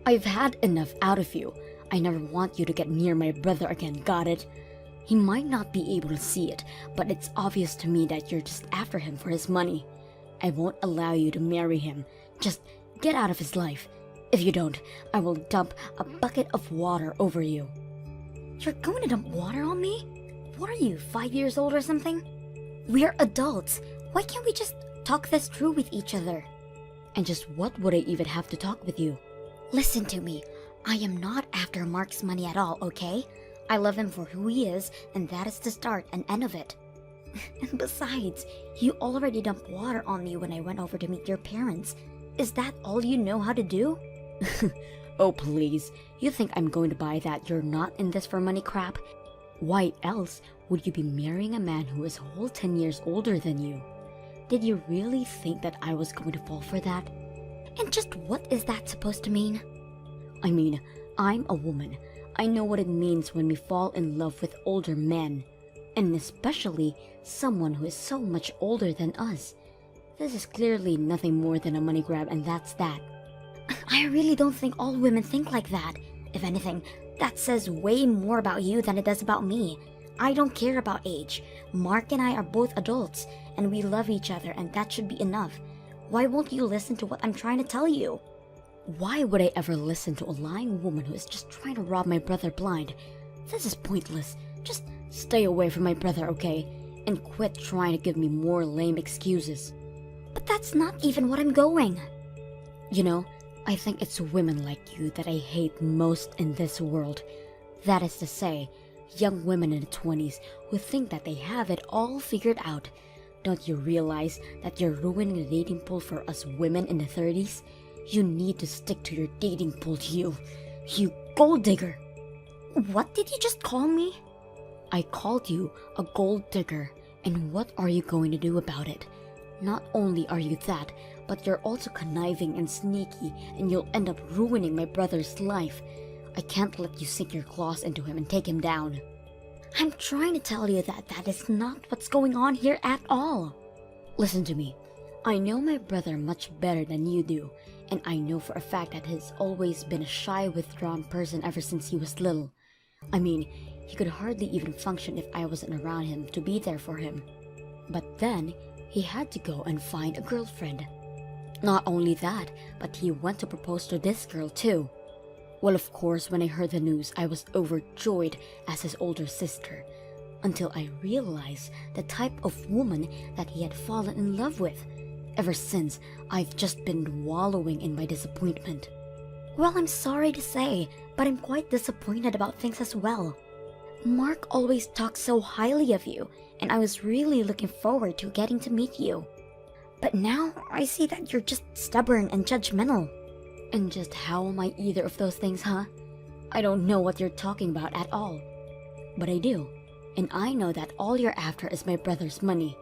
I've had enough out of you. I never want you to get near my brother again, got it? He might not be able to see it, but it's obvious to me that you're just after him for his money. I won't allow you to marry him. Just get out of his life. If you don't, I will dump a bucket of water over you. You're going to dump water on me? What are you, 5 years old or something? We're adults. Why can't we just talk this through with each other? And just what would I even have to talk with you? Listen to me. I am not after Mark's money at all, okay? I love him for who he is, and that is the start and end of it. And besides, you already dumped water on me when I went over to meet your parents. Is that all you know how to do? Oh please, you think I'm going to buy that you're not in this for money crap? Why else would you be marrying a man who is a whole 10 years older than you? Did you really think that I was going to fall for that? And just what is that supposed to mean? I mean, I'm a woman. I know what it means when we fall in love with older men, and especially someone who is so much older than us. This is clearly nothing more than a money grab, and that's that. I really don't think all women think like that. If anything, that says way more about you than it does about me. I don't care about age. Mark and I are both adults, and we love each other, and that should be enough. Why won't you listen to what I'm trying to tell you? Why would I ever listen to a lying woman who is just trying to rob my brother blind? This is pointless. Just stay away from my brother, okay? And quit trying to give me more lame excuses. But that's not even what I'm going. You know, I think it's women like you that I hate most in this world. That is to say, young women in the 20s who think that they have it all figured out. Don't you realize that you're ruining the dating pool for us women in the 30s? You need to stick to your dating pool, you gold digger. What did you just call me? I called you a gold digger, and what are you going to do about it? Not only are you that, but you're also conniving and sneaky, and you'll end up ruining my brother's life. I can't let you sink your claws into him and take him down. I'm trying to tell you that that is not what's going on here at all. Listen to me. I know my brother much better than you do, and I know for a fact that he's always been a shy, withdrawn person ever since he was little. I mean, he could hardly even function if I wasn't around him to be there for him. But then, he had to go and find a girlfriend. Not only that, but he went to propose to this girl too. Well, of course, when I heard the news, I was overjoyed as his older sister, until I realized the type of woman that he had fallen in love with. Ever since, I've just been wallowing in my disappointment. Well, I'm sorry to say, but I'm quite disappointed about things as well. Mark always talks so highly of you, and I was really looking forward to getting to meet you. But now, I see that you're just stubborn and judgmental. And just how am I either of those things, huh? I don't know what you're talking about at all. But I do, and I know that all you're after is my brother's money.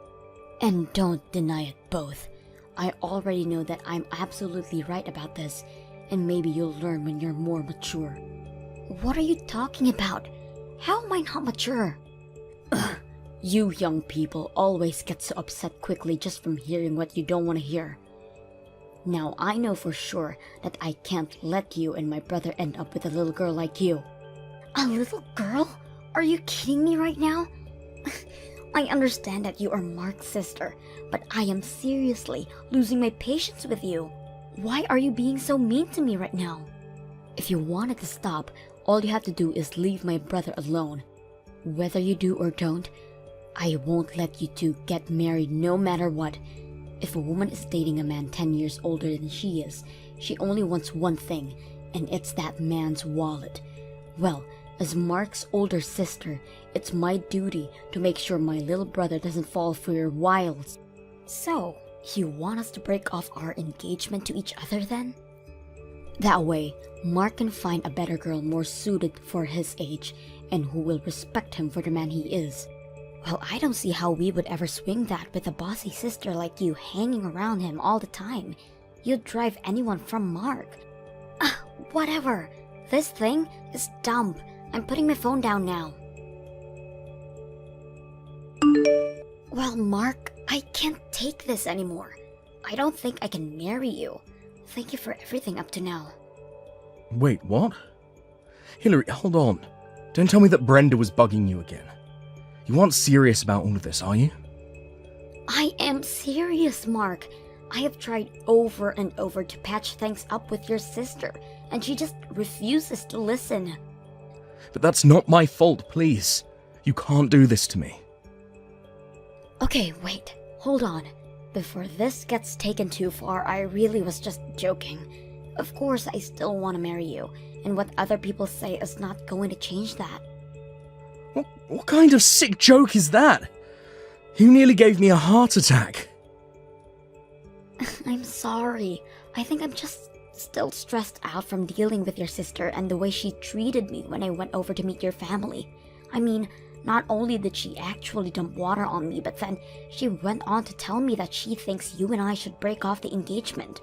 And don't deny it both. I already know that I'm absolutely right about this, and maybe you'll learn when you're more mature. What are you talking about? How am I not mature? Ugh, you young people always get so upset quickly just from hearing what you don't want to hear. Now I know for sure that I can't let you and my brother end up with a little girl like you. A little girl? Are you kidding me right now? I understand that you are Mark's sister, but I am seriously losing my patience with you. Why are you being so mean to me right now? If you want it to stop, all you have to do is leave my brother alone. Whether you do or don't, I won't let you two get married no matter what. If a woman is dating a man 10 years older than she is, she only wants one thing, and it's that man's wallet. Well, as Mark's older sister, it's my duty to make sure my little brother doesn't fall for your wiles. So, you want us to break off our engagement to each other then? That way, Mark can find a better girl more suited for his age, and who will respect him for the man he is. Well, I don't see how we would ever swing that with a bossy sister like you hanging around him all the time. You'd drive anyone from Mark. Whatever. This thing is dumb. I'm putting my phone down now. Well, Mark, I can't take this anymore. I don't think I can marry you. Thank you for everything up to now. Wait, what? Hillary, hold on. Don't tell me that Brenda was bugging you again. You aren't serious about all of this, are you? I am serious, Mark. I have tried over and over to patch things up with your sister, and she just refuses to listen. But that's not my fault, please. You can't do this to me. Okay, wait. Hold on. Before this gets taken too far, I really was just joking. Of course, I still want to marry you, and what other people say is not going to change that. What kind of sick joke is that? You nearly gave me a heart attack. I'm sorry. I think I'm just still stressed out from dealing with your sister and the way she treated me when I went over to meet your family. I mean, not only did she actually dump water on me, but then she went on to tell me that she thinks you and I should break off the engagement.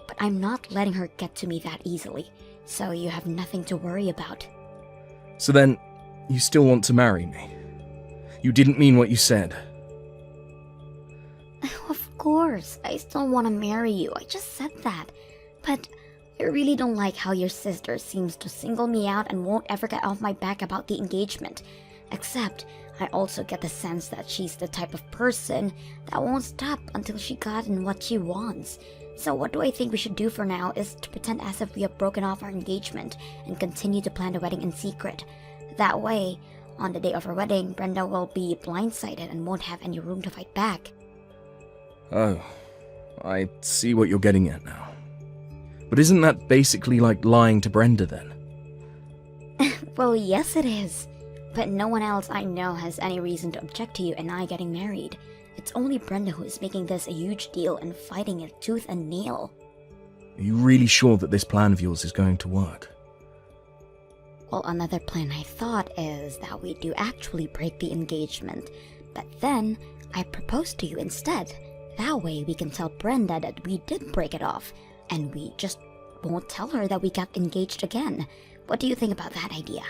But I'm not letting her get to me that easily, so you have nothing to worry about. So then, you still want to marry me? You didn't mean what you said. Of course, I still want to marry you. I just said that. But I really don't like how your sister seems to single me out and won't ever get off my back about the engagement. Except, I also get the sense that she's the type of person that won't stop until she gotten what she wants. So what do I think we should do for now is to pretend as if we have broken off our engagement and continue to plan the wedding in secret. That way, on the day of our wedding, Brenda will be blindsided and won't have any room to fight back. Oh, I see what you're getting at now. But isn't that basically like lying to Brenda then? Well, yes it is. But no one else I know has any reason to object to you and I getting married. It's only Brenda who is making this a huge deal and fighting it tooth and nail. Are you really sure that this plan of yours is going to work? Well, another plan I thought is that we do actually break the engagement, but then I propose to you instead. That way we can tell Brenda that we did break it off, and we just won't tell her that we got engaged again. What do you think about that idea?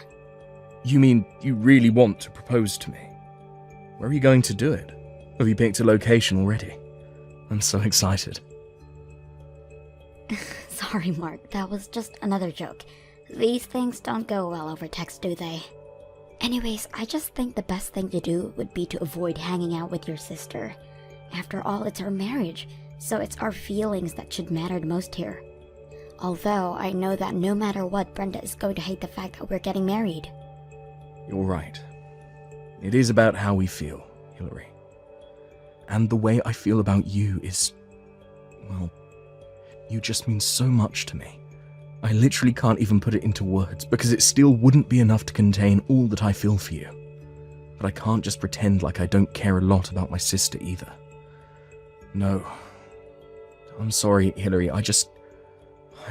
You mean you really want to propose to me? Where are you going to do it? Have you picked a location already? I'm so excited. Sorry, Mark, that was just another joke. These things don't go well over text, do they? Anyways, I just think the best thing to do would be to avoid hanging out with your sister. After all, it's our marriage, so it's our feelings that should matter the most here. Although, I know that no matter what, Brenda is going to hate the fact that we're getting married. You're right. It is about how we feel, Hillary. And the way I feel about you is... well, you just mean so much to me. I literally can't even put it into words, because it still wouldn't be enough to contain all that I feel for you. But I can't just pretend like I don't care a lot about my sister either. No. I'm sorry, Hillary, I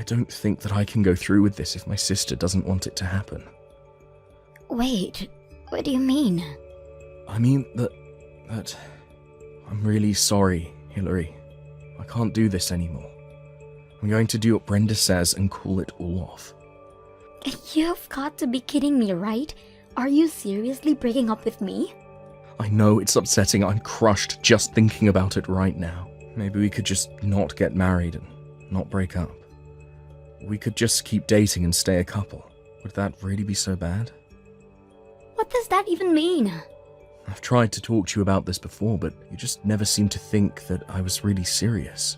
don't think that I can go through with this if my sister doesn't want it to happen. Wait, what do you mean? I mean that... I'm really sorry, Hillary. I can't do this anymore. I'm going to do what Brenda says and call it all off. You've got to be kidding me, right? Are you seriously breaking up with me? I know it's upsetting. I'm crushed just thinking about it right now. Maybe we could just not get married and not break up. We could just keep dating and stay a couple. Would that really be so bad? What does that even mean? I've tried to talk to you about this before, but you just never seemed to think that I was really serious.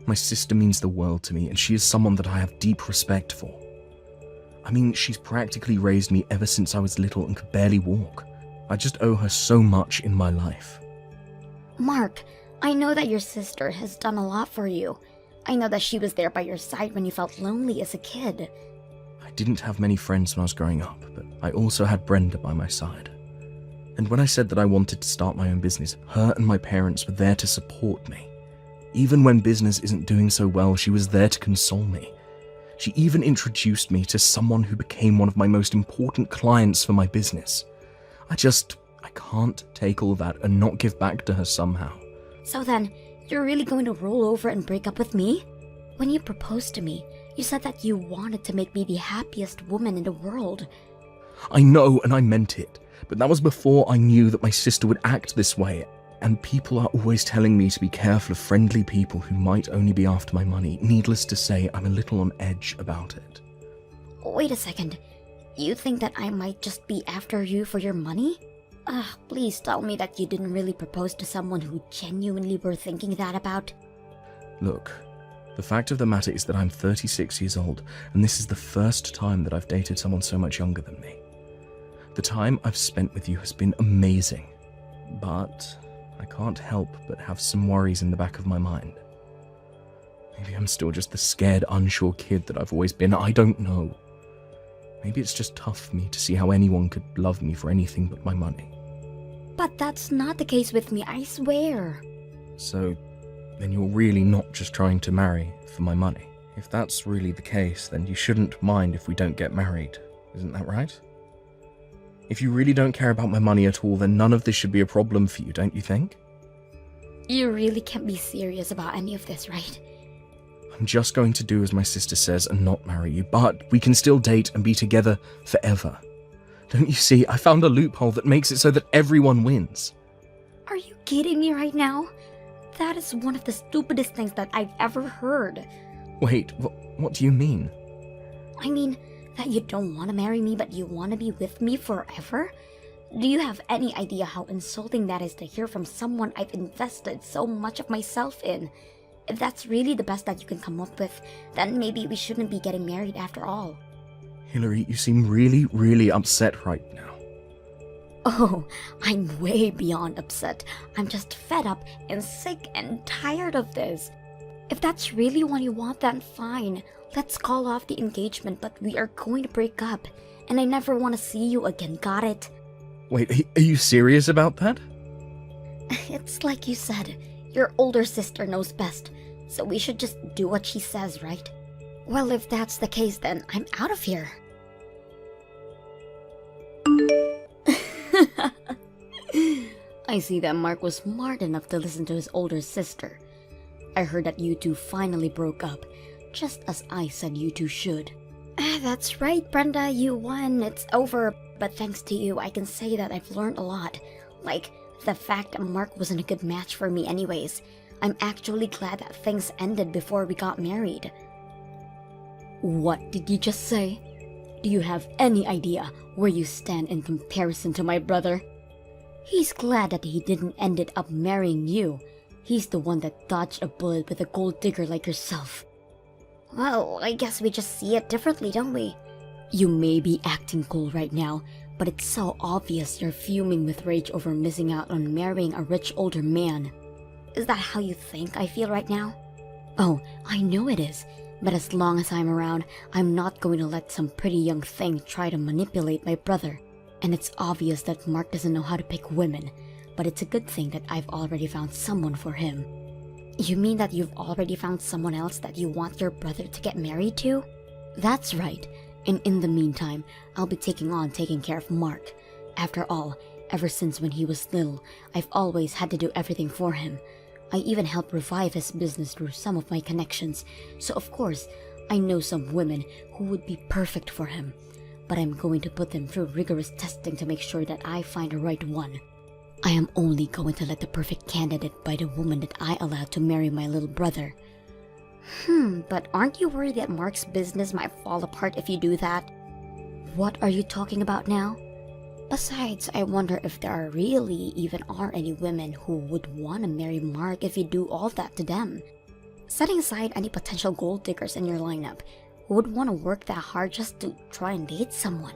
My sister means the world to me, and she is someone that I have deep respect for. I mean, she's practically raised me ever since I was little and could barely walk. I just owe her so much in my life. Mark, I know that your sister has done a lot for you. I know that she was there by your side when you felt lonely as a kid. I didn't have many friends when I was growing up, but I also had Brenda by my side. And when I said that I wanted to start my own business, her and my parents were there to support me. Even when business isn't doing so well, she was there to console me. She even introduced me to someone who became one of my most important clients for my business. I can't take all that and not give back to her somehow. So then, you're really going to roll over and break up with me? When you proposed to me, you said that you wanted to make me the happiest woman in the world. I know, and I meant it, but that was before I knew that my sister would act this way. And people are always telling me to be careful of friendly people who might only be after my money. Needless to say, I'm a little on edge about it. Wait a second. You think that I might just be after you for your money? Please tell me that you didn't really propose to someone who genuinely were thinking that about. Look, the fact of the matter is that I'm 36 years old, and this is the first time that I've dated someone so much younger than me. The time I've spent with you has been amazing, but I can't help but have some worries in the back of my mind. Maybe I'm still just the scared, unsure kid that I've always been. I don't know. Maybe it's just tough for me to see how anyone could love me for anything but my money. But that's not the case with me, I swear. So, then you're really not just trying to marry for my money. If that's really the case, then you shouldn't mind if we don't get married. Isn't that right? If you really don't care about my money at all, then none of this should be a problem for you, don't you think? You really can't be serious about any of this, right? I'm just going to do as my sister says and not marry you, but we can still date and be together forever. Don't you see, I found a loophole that makes it so that everyone wins. Are you kidding me right now? That is one of the stupidest things that I've ever heard. Wait, what do you mean? I mean, that you don't want to marry me but you want to be with me forever? Do you have any idea how insulting that is to hear from someone I've invested so much of myself in? If that's really the best that you can come up with, then maybe we shouldn't be getting married after all. Hillary, you seem really, really upset right now. Oh, I'm way beyond upset. I'm just fed up and sick and tired of this. If that's really what you want, then fine. Let's call off the engagement, but we are going to break up. And I never want to see you again, got it? Wait, are you serious about that? It's like you said, your older sister knows best, so we should just do what she says, right? Well, if that's the case, then I'm out of here. I see that Mark was smart enough to listen to his older sister. I heard that you two finally broke up, just as I said you two should. That's right, Brenda, you won. It's over. But thanks to you, I can say that I've learned a lot. Like, the fact that Mark wasn't a good match for me anyways. I'm actually glad that things ended before we got married. What did you just say? Do you have any idea where you stand in comparison to my brother? He's glad that he didn't ended up marrying you. He's the one that dodged a bullet with a gold digger like yourself. Well, I guess we just see it differently, don't we? You may be acting cool right now, but it's so obvious you're fuming with rage over missing out on marrying a rich older man. Is that how you think I feel right now? Oh, I know it is, but as long as I'm around, I'm not going to let some pretty young thing try to manipulate my brother. And it's obvious that Mark doesn't know how to pick women, but it's a good thing that I've already found someone for him. You mean that you've already found someone else that you want your brother to get married to? That's right, and in the meantime, I'll be taking care of Mark. After all, ever since when he was little, I've always had to do everything for him. I even helped revive his business through some of my connections, so of course, I know some women who would be perfect for him. But I'm going to put them through rigorous testing to make sure that I find the right one. I am only going to let the perfect candidate by the woman that I allowed to marry my little brother. But aren't you worried that Mark's business might fall apart if you do that? What are you talking about now? Besides, I wonder if there really even are any women who would want to marry Mark if you do all that to them. Setting aside any potential gold diggers in your lineup, who would want to work that hard just to try and date someone?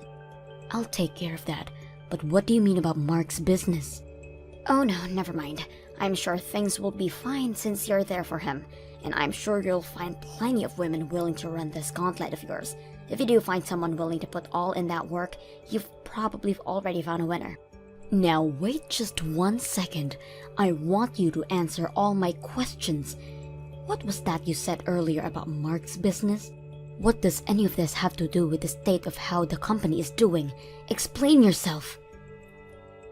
I'll take care of that, but what do you mean about Mark's business? Oh no, never mind. I'm sure things will be fine since you're there for him, and I'm sure you'll find plenty of women willing to run this gauntlet of yours. If you do find someone willing to put all in that work, you've probably already found a winner. Now wait just 1 second. I want you to answer all my questions. What was that you said earlier about Mark's business? What does any of this have to do with the state of how the company is doing? Explain yourself.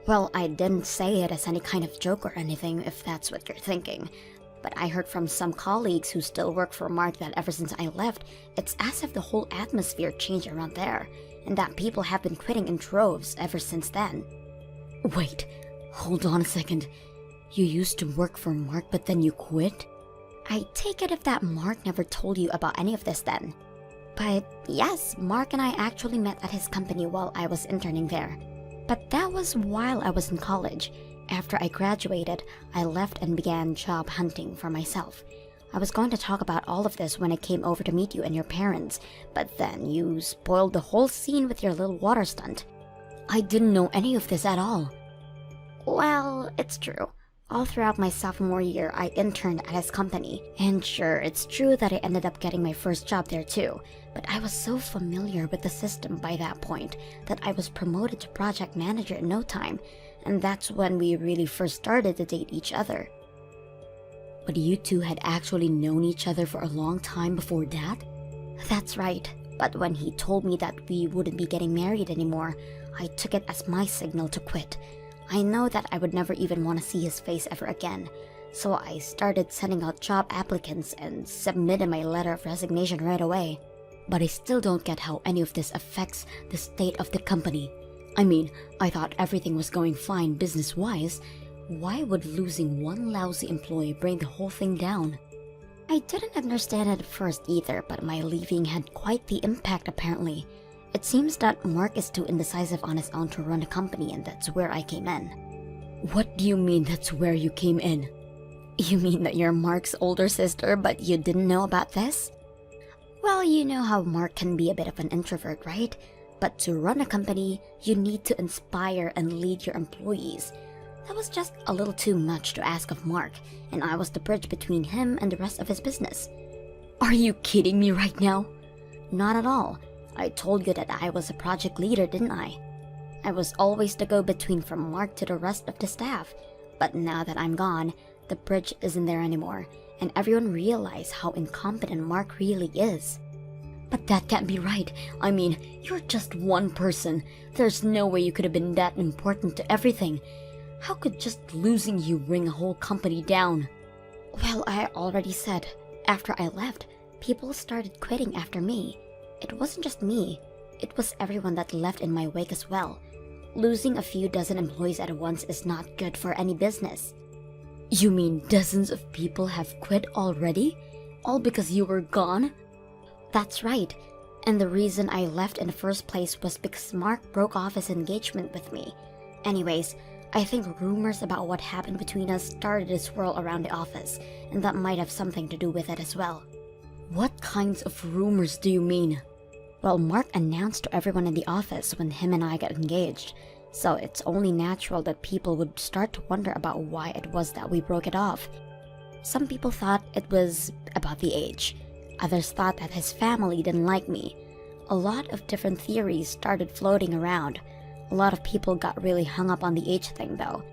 Well, I didn't say it as any kind of joke or anything, if that's what you're thinking. But I heard from some colleagues who still work for Mark that ever since I left, it's as if the whole atmosphere changed around there, and that people have been quitting in droves ever since then. Wait, hold on a second. You used to work for Mark, but then you quit? I take it if that Mark never told you about any of this then. But yes, Mark and I actually met at his company while I was interning there. But that was while I was in college. After I graduated, I left and began job hunting for myself. I was going to talk about all of this when I came over to meet you and your parents, but then you spoiled the whole scene with your little water stunt. I didn't know any of this at all. Well, it's true. All throughout my sophomore year, I interned at his company. And sure, it's true that I ended up getting my first job there too. But I was so familiar with the system by that point that I was promoted to project manager in no time. And that's when we really first started to date each other. But you two had actually known each other for a long time before that? That's right. But when he told me that we wouldn't be getting married anymore, I took it as my signal to quit. I know that I would never even want to see his face ever again. So I started sending out job applicants and submitted my letter of resignation right away. But I still don't get how any of this affects the state of the company. I mean, I thought everything was going fine business-wise. Why would losing one lousy employee bring the whole thing down? I didn't understand it at first either, but my leaving had quite the impact apparently. It seems that Mark is too indecisive on his own to run a company, and that's where I came in. What do you mean that's where you came in? You mean that you're Mark's older sister, but you didn't know about this? Well, you know how Mark can be a bit of an introvert, right? But to run a company, you need to inspire and lead your employees. That was just a little too much to ask of Mark, and I was the bridge between him and the rest of his business. Are you kidding me right now? Not at all. I told you that I was a project leader, didn't I? I was always the go-between from Mark to the rest of the staff. But now that I'm gone, the bridge isn't there anymore, and everyone realized how incompetent Mark really is. But that can't be right. I mean, you're just one person. There's no way you could have been that important to everything. How could just losing you bring a whole company down? Well, I already said, after I left, people started quitting after me. It wasn't just me. It was everyone that left in my wake as well. Losing a few dozen employees at once is not good for any business. You mean dozens of people have quit already? All because you were gone? That's right. And the reason I left in the first place was because Mark broke off his engagement with me. Anyways, I think rumors about what happened between us started to swirl around the office, and that might have something to do with it as well. What kinds of rumors do you mean? Well, Mark announced to everyone in the office when him and I got engaged, so it's only natural that people would start to wonder about why it was that we broke it off. Some people thought it was about the age. Others thought that his family didn't like me. A lot of different theories started floating around. A lot of people got really hung up on the age thing though,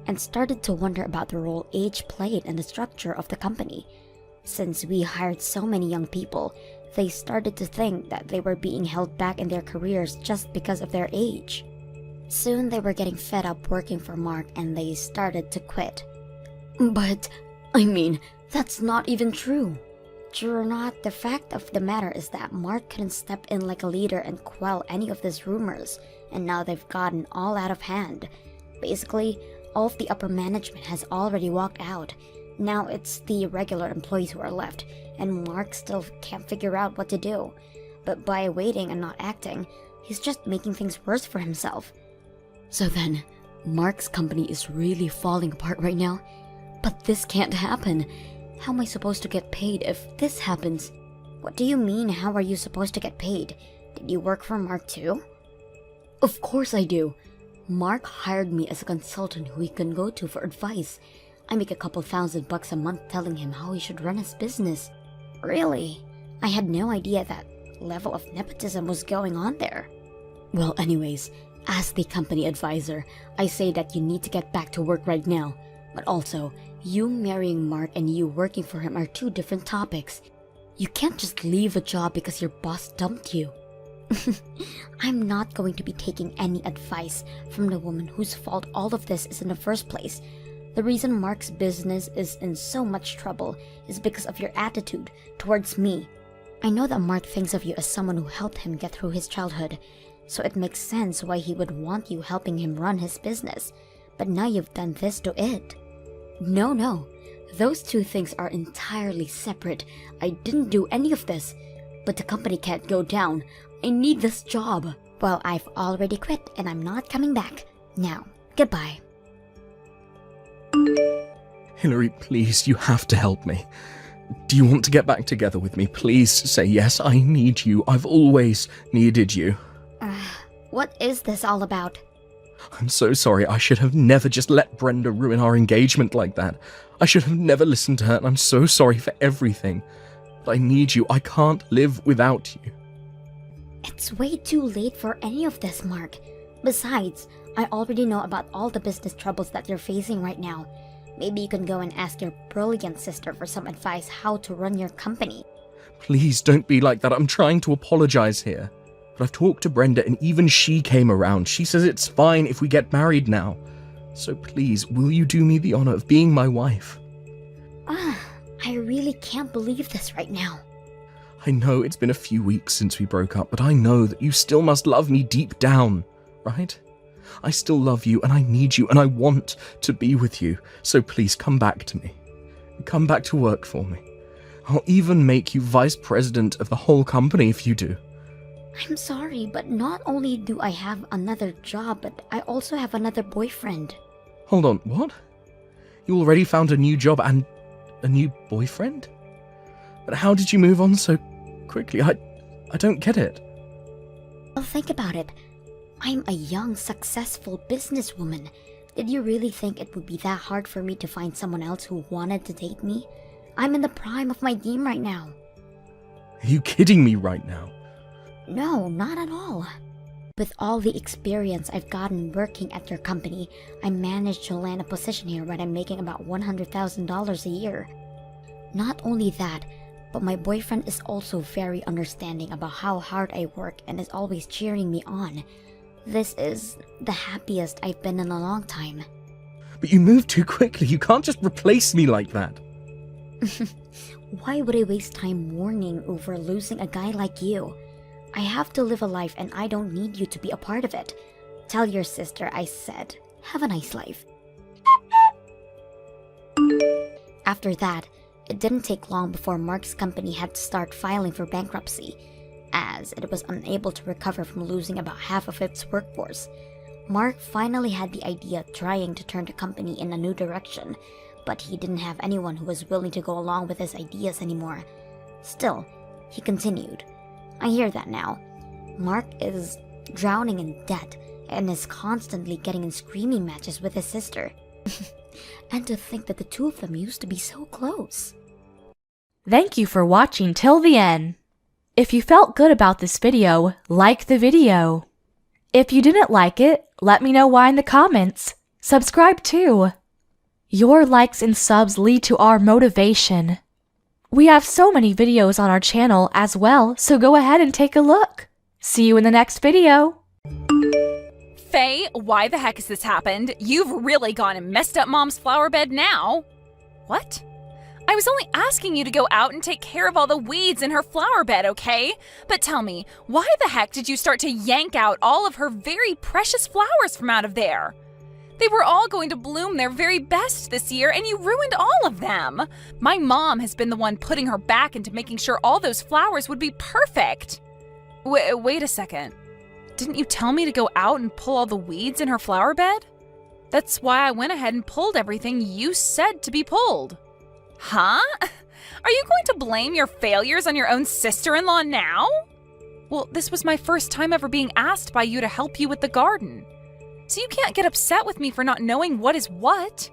and started to wonder about the role age played in the structure of the company. Since we hired so many young people, they started to think that they were being held back in their careers just because of their age. Soon they were getting fed up working for Mark and they started to quit. But, I mean, that's not even true. True or not, the fact of the matter is that Mark couldn't step in like a leader and quell any of these rumors, and now they've gotten all out of hand. Basically, all of the upper management has already walked out. Now it's the regular employees who are left, and Mark still can't figure out what to do. But by waiting and not acting, he's just making things worse for himself. So then, Mark's company is really falling apart right now? But this can't happen. How am I supposed to get paid if this happens? What do you mean, how are you supposed to get paid? Did you work for Mark too? Of course I do. Mark hired me as a consultant who he can go to for advice. I make a couple $1,000 a month telling him how he should run his business. Really? I had no idea that level of nepotism was going on there. Well, anyways, as the company advisor, I say that you need to get back to work right now. But also, you marrying Mark and you working for him are two different topics. You can't just leave a job because your boss dumped you. I'm not going to be taking any advice from the woman whose fault all of this is in the first place. The reason Mark's business is in so much trouble is because of your attitude towards me. I know that Mark thinks of you as someone who helped him get through his childhood, so it makes sense why he would want you helping him run his business. But now you've done this to it. No. Those two things are entirely separate. I didn't do any of this. but the company can't go down. I need this job. Well, I've already quit and I'm not coming back. Now, goodbye. Hillary, please, you have to help me. Do you want to get back together with me? Please say yes, I need you. I've always needed you. What is this all about? I'm so sorry. I should have never just let Brenda ruin our engagement like that. I should have never listened to her, and I'm so sorry for everything. But I need you. I can't live without you. It's way too late for any of this, Mark. Besides, I already know about all the business troubles that you're facing right now. Maybe you can go and ask your brilliant sister for some advice how to run your company. Please don't be like that. I'm trying to apologize here. But I've talked to Brenda and even she came around. She says it's fine if we get married now. So please, will you do me the honor of being my wife? I really can't believe this right now. I know it's been a few weeks since we broke up, but I know that you still must love me deep down, right? I still love you and I need you and I want to be with you. So please come back to me. Come back to work for me. I'll even make you vice president of the whole company if you do. I'm sorry, but not only do I have another job, but I also have another boyfriend. Hold on, what? You already found a new job and a new boyfriend? But how did you move on so quickly? I don't get it. Well, think about it. I'm a young, successful businesswoman. Did you really think it would be that hard for me to find someone else who wanted to date me? I'm in the prime of my game right now. Are you kidding me right now? No, not at all. With all the experience I've gotten working at your company, I managed to land a position here where I'm making about $100,000 a year. Not only that, but my boyfriend is also very understanding about how hard I work and is always cheering me on. This is the happiest I've been in a long time. But you moved too quickly. You can't just replace me like that. Why would I waste time mourning over losing a guy like you? I have to live a life and I don't need you to be a part of it. Tell your sister I said, have a nice life. After that, it didn't take long before Mark's company had to start filing for bankruptcy, as it was unable to recover from losing about half of its workforce. Mark finally had the idea of trying to turn the company in a new direction, but he didn't have anyone who was willing to go along with his ideas anymore. Still, he continued. I hear that now. Mark is drowning in debt and is constantly getting in screaming matches with his sister. And to think that the two of them used to be so close. Thank you for watching till the end. If you felt good about this video, like the video. If you didn't like it, let me know why in the comments. Subscribe too. Your likes and subs lead to our motivation. We have so many videos on our channel as well, so go ahead and take a look. See you in the next video. Faye, why the heck has this happened? You've really gone and messed up Mom's flower bed now. What? I was only asking you to go out and take care of all the weeds in her flower bed, okay? But tell me, why the heck did you start to yank out all of her very precious flowers from out of there? They were all going to bloom their very best this year, and you ruined all of them. My mom has been the one putting her back into making sure all those flowers would be perfect. Wait a second. Didn't you tell me to go out and pull all the weeds in her flower bed? That's why I went ahead and pulled everything you said to be pulled. Huh? Are you going to blame your failures on your own sister-in-law now? Well, this was my first time ever being asked by you to help you with the garden. So you can't get upset with me for not knowing what is what.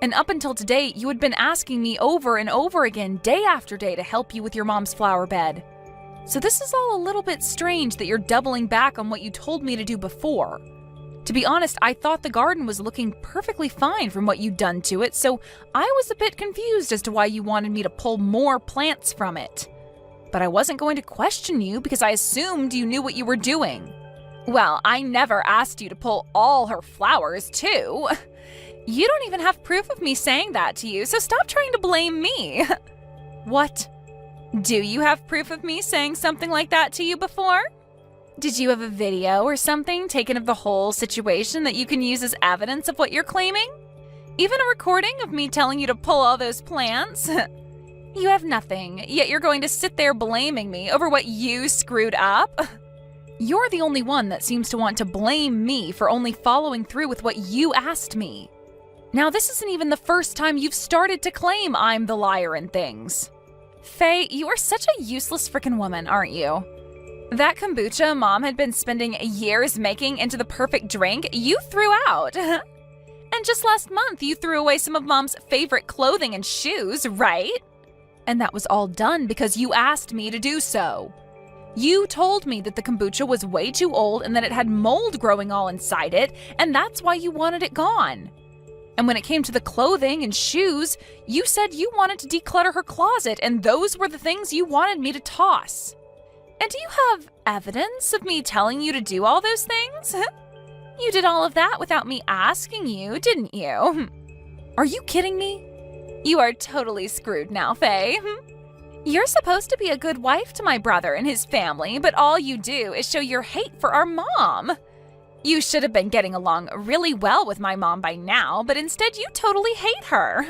And up until today, you had been asking me over and over again, day after day, to help you with your mom's flower bed. So this is all a little bit strange that you're doubling back on what you told me to do before. To be honest, I thought the garden was looking perfectly fine from what you'd done to it, so I was a bit confused as to why you wanted me to pull more plants from it. But I wasn't going to question you because I assumed you knew what you were doing. Well, I never asked you to pull all her flowers, too. You don't even have proof of me saying that to you, so stop trying to blame me. What? Do you have proof of me saying something like that to you before? Did you have a video or something taken of the whole situation that you can use as evidence of what you're claiming? Even a recording of me telling you to pull all those plants? You have nothing, yet you're going to sit there blaming me over what you screwed up? You're the only one that seems to want to blame me for only following through with what you asked me. Now, this isn't even the first time you've started to claim I'm the liar in things. Faye, you are such a useless frickin' woman, aren't you? That kombucha Mom had been spending years making into the perfect drink, you threw out. And just last month, you threw away some of Mom's favorite clothing and shoes, right? And that was all done because you asked me to do so. You told me that the kombucha was way too old and that it had mold growing all inside it, and that's why you wanted it gone. And when it came to the clothing and shoes, you said you wanted to declutter her closet, and those were the things you wanted me to toss. And do you have evidence of me telling you to do all those things? You did all of that without me asking you, didn't you? Are you kidding me? You are totally screwed now, Faye. You're supposed to be a good wife to my brother and his family, but all you do is show your hate for our mom. You should have been getting along really well with my mom by now, but instead you totally hate her.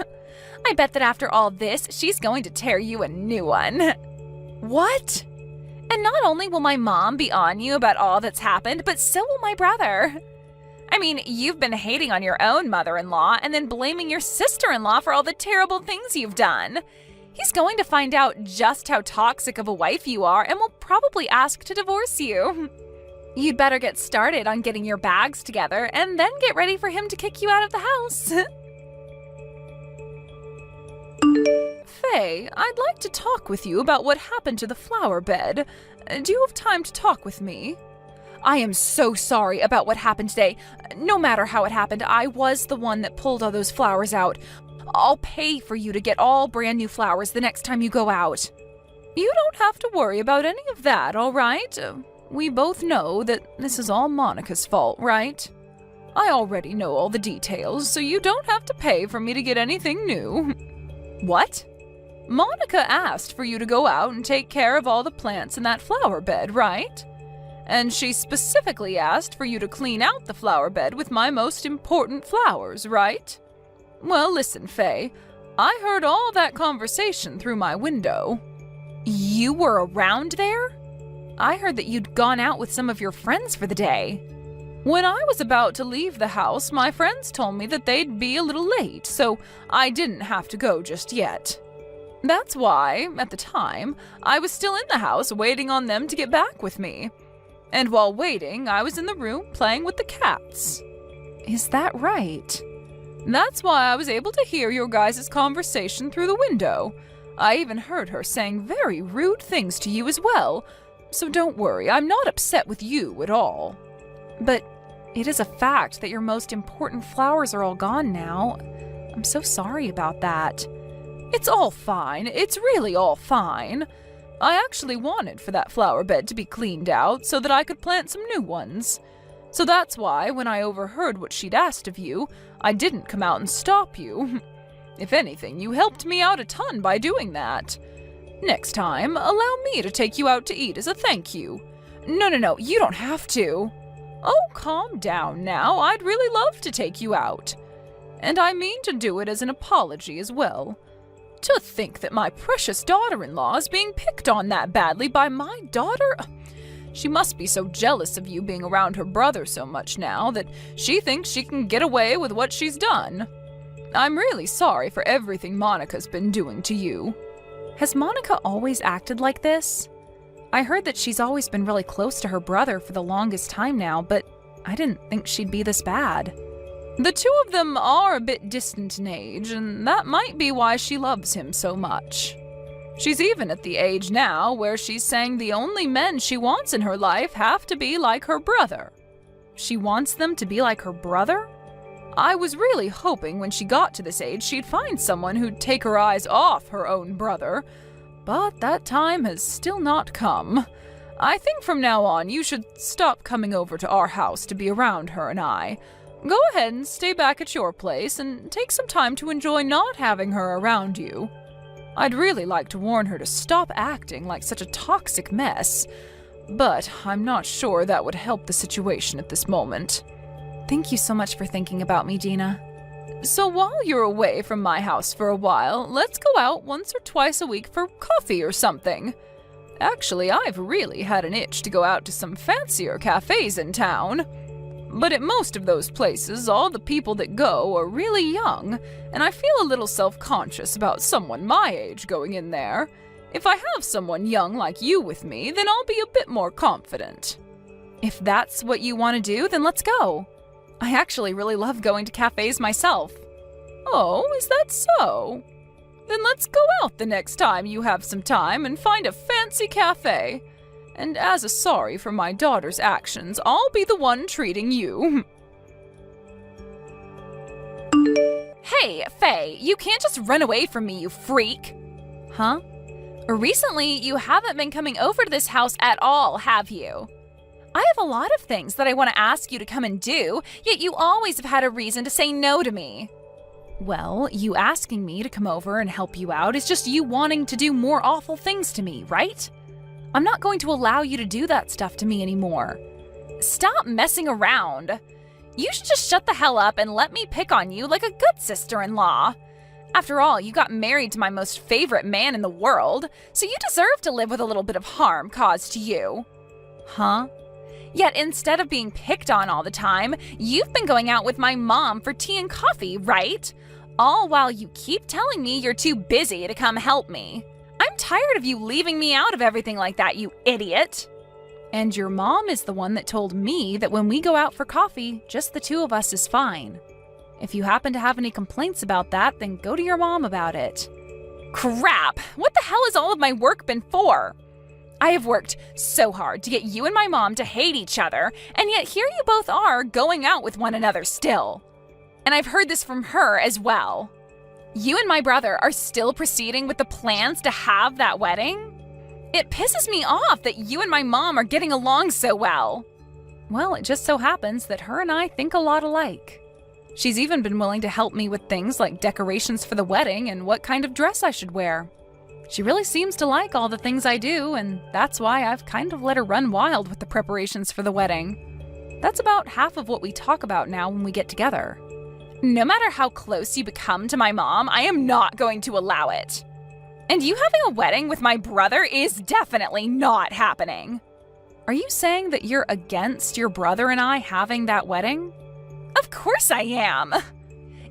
I bet that after all this, she's going to tear you a new one. What? And not only will my mom be on you about all that's happened, but so will my brother. I mean, you've been hating on your own mother-in-law and then blaming your sister-in-law for all the terrible things you've done. He's going to find out just how toxic of a wife you are and will probably ask to divorce you. You'd better get started on getting your bags together and then get ready for him to kick you out of the house. Faye, I'd like to talk with you about what happened to the flower bed. Do you have time to talk with me? I am so sorry about what happened today. No matter how it happened, I was the one that pulled all those flowers out. I'll pay for you to get all brand new flowers the next time you go out. You don't have to worry about any of that, all right? We both know that this is all Monica's fault, right? I already know all the details, so you don't have to pay for me to get anything new. What? Monica asked for you to go out and take care of all the plants in that flower bed, right? And she specifically asked for you to clean out the flower bed with my most important flowers, right? Well, listen, Faye, I heard all that conversation through my window. You were around there? I heard that you'd gone out with some of your friends for the day. When I was about to leave the house, my friends told me that they'd be a little late, so I didn't have to go just yet. That's why, at the time, I was still in the house waiting on them to get back with me. And while waiting, I was in the room playing with the cats. Is that right? That's why I was able to hear your guys' conversation through the window. I even heard her saying very rude things to you as well. So don't worry, I'm not upset with you at all. But it is a fact that your most important flowers are all gone now. I'm so sorry about that. It's all fine. It's really all fine. I actually wanted for that flower bed to be cleaned out so that I could plant some new ones. So that's why, when I overheard what she'd asked of you, I didn't come out and stop you. If anything, you helped me out a ton by doing that. Next time, allow me to take you out to eat as a thank you. No, you don't have to. Oh, calm down now. I'd really love to take you out. And I mean to do it as an apology as well. To think that my precious daughter-in-law is being picked on that badly by my daughter? She must be so jealous of you being around her brother so much now that she thinks she can get away with what she's done. I'm really sorry for everything Monica's been doing to you. Has Monica always acted like this? I heard that she's always been really close to her brother for the longest time now, but I didn't think she'd be this bad. The two of them are a bit distant in age, and that might be why she loves him so much. She's even at the age now where she's saying the only men she wants in her life have to be like her brother. She wants them to be like her brother? I was really hoping when she got to this age she'd find someone who'd take her eyes off her own brother, but that time has still not come. I think from now on you should stop coming over to our house to be around her and I. Go ahead and stay back at your place and take some time to enjoy not having her around you. I'd really like to warn her to stop acting like such a toxic mess, but I'm not sure that would help the situation at this moment. Thank you so much for thinking about me, Gina. So while you're away from my house for a while, let's go out once or twice a week for coffee or something. Actually, I've really had an itch to go out to some fancier cafes in town. But at most of those places, all the people that go are really young, and I feel a little self-conscious about someone my age going in there. If I have someone young like you with me, then I'll be a bit more confident. If that's what you want to do, then let's go. I actually really love going to cafes myself. Oh, is that so? Then let's go out the next time you have some time and find a fancy cafe. And as a sorry for my daughter's actions, I'll be the one treating you. Hey, Faye, you can't just run away from me, you freak. Huh? Recently, you haven't been coming over to this house at all, have you? I have a lot of things that I want to ask you to come and do, yet you always have had a reason to say no to me. Well, you asking me to come over and help you out is just you wanting to do more awful things to me, right? I'm not going to allow you to do that stuff to me anymore. Stop messing around. You should just shut the hell up and let me pick on you like a good sister-in-law. After all, you got married to my most favorite man in the world, so you deserve to live with a little bit of harm caused to you. Huh? Yet instead of being picked on all the time, you've been going out with my mom for tea and coffee, right? All while you keep telling me you're too busy to come help me. I'm tired of you leaving me out of everything like that, you idiot. And your mom is the one that told me that when we go out for coffee, just the two of us is fine. If you happen to have any complaints about that, then go to your mom about it. Crap! What the hell has all of my work been for? I have worked so hard to get you and my mom to hate each other, and yet here you both are going out with one another still. And I've heard this from her as well. You and my brother are still proceeding with the plans to have that wedding? It pisses me off that you and my mom are getting along so well. Well, it just so happens that her and I think a lot alike. She's even been willing to help me with things like decorations for the wedding and what kind of dress I should wear. She really seems to like all the things I do, and that's why I've kind of let her run wild with the preparations for the wedding. That's about half of what we talk about now when we get together. No matter how close you become to my mom, I am not going to allow it. And you having a wedding with my brother is definitely not happening. Are you saying that you're against your brother and I having that wedding? Of course I am.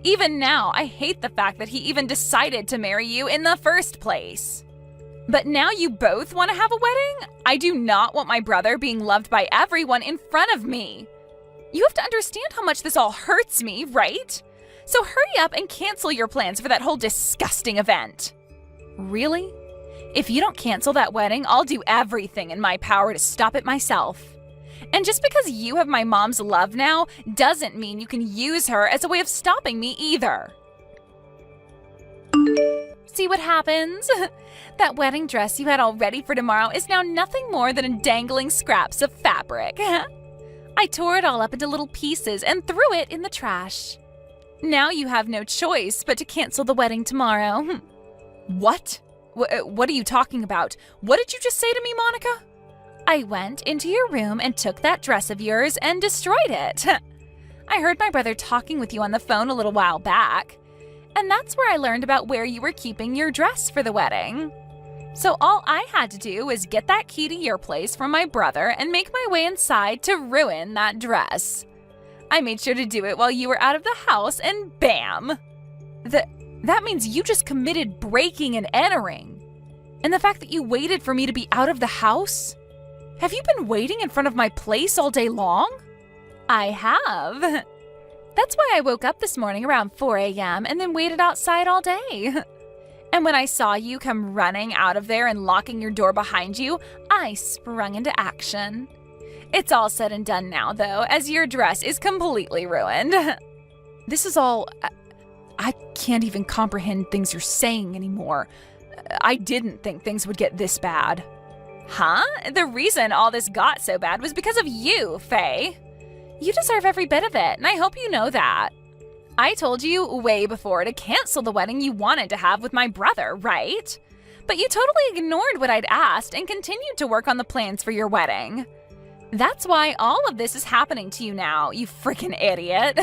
Even now, I hate the fact that he even decided to marry you in the first place. But now you both want to have a wedding? I do not want my brother being loved by everyone in front of me. You have to understand how much this all hurts me, right? So hurry up and cancel your plans for that whole disgusting event. Really? If you don't cancel that wedding, I'll do everything in my power to stop it myself. And just because you have my mom's love now doesn't mean you can use her as a way of stopping me either. See what happens? That wedding dress you had all ready for tomorrow is now nothing more than dangling scraps of fabric. I tore it all up into little pieces and threw it in the trash. Now you have no choice but to cancel the wedding tomorrow. What? What are you talking about? What did you just say to me, Monica? I went into your room and took that dress of yours and destroyed it. I heard my brother talking with you on the phone a little while back, and that's where I learned about where you were keeping your dress for the wedding. So all I had to do was get that key to your place from my brother and make my way inside to ruin that dress. I made sure to do it while you were out of the house, and bam! That means you just committed breaking and entering. And the fact that you waited for me to be out of the house? Have you been waiting in front of my place all day long? I have. That's why I woke up this morning around 4 a.m. and then waited outside all day. And when I saw you come running out of there and locking your door behind you, I sprung into action. It's all said and done now, though, as your dress is completely ruined. This is all... I can't even comprehend things you're saying anymore. I didn't think things would get this bad. Huh? The reason all this got so bad was because of you, Faye. You deserve every bit of it, and I hope you know that. I told you way before to cancel the wedding you wanted to have with my brother, right? But you totally ignored what I'd asked and continued to work on the plans for your wedding. That's why all of this is happening to you now, you freaking idiot.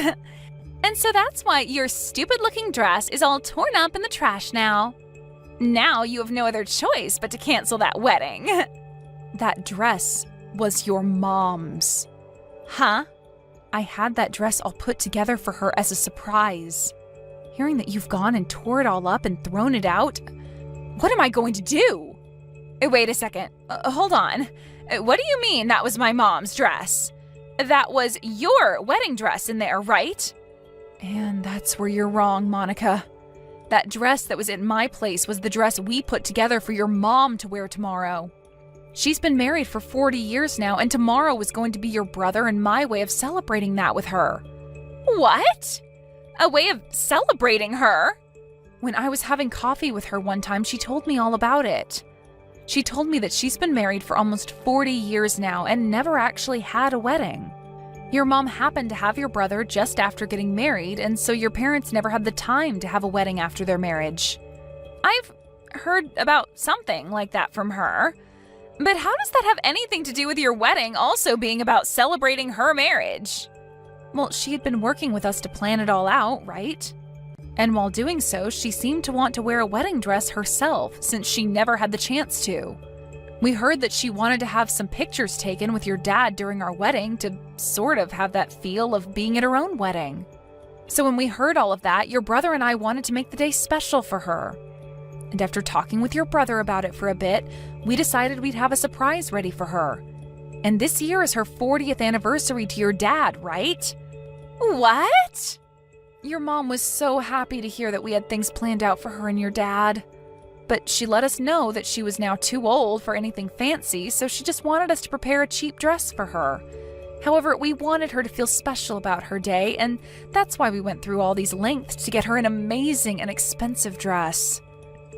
And so that's why your stupid-looking dress is all torn up in the trash now. Now you have no other choice but to cancel that wedding. That dress was your mom's. Huh? I had that dress all put together for her as a surprise. Hearing that you've gone and tore it all up and thrown it out, what am I going to do? Wait a second. Hold on. What do you mean that was my mom's dress? That was your wedding dress in there, right? And that's where you're wrong, Monica. That dress that was in my place was the dress we put together for your mom to wear tomorrow. She's been married for 40 years now, and tomorrow is going to be your brother and my way of celebrating that with her. What? A way of celebrating her? When I was having coffee with her one time, she told me all about it. She told me that she's been married for almost 40 years now and never actually had a wedding. Your mom happened to have your brother just after getting married, and so your parents never had the time to have a wedding after their marriage. I've heard about something like that from her. But how does that have anything to do with your wedding also being about celebrating her marriage? Well, she had been working with us to plan it all out, right? And while doing so, she seemed to want to wear a wedding dress herself since she never had the chance to. We heard that she wanted to have some pictures taken with your dad during our wedding to sort of have that feel of being at her own wedding. So when we heard all of that, your brother and I wanted to make the day special for her. And after talking with your brother about it for a bit, we decided we'd have a surprise ready for her. And this year is her 40th anniversary to your dad, right? What? Your mom was so happy to hear that we had things planned out for her and your dad. But she let us know that she was now too old for anything fancy, so she just wanted us to prepare a cheap dress for her. However, we wanted her to feel special about her day, and that's why we went through all these lengths to get her an amazing and expensive dress.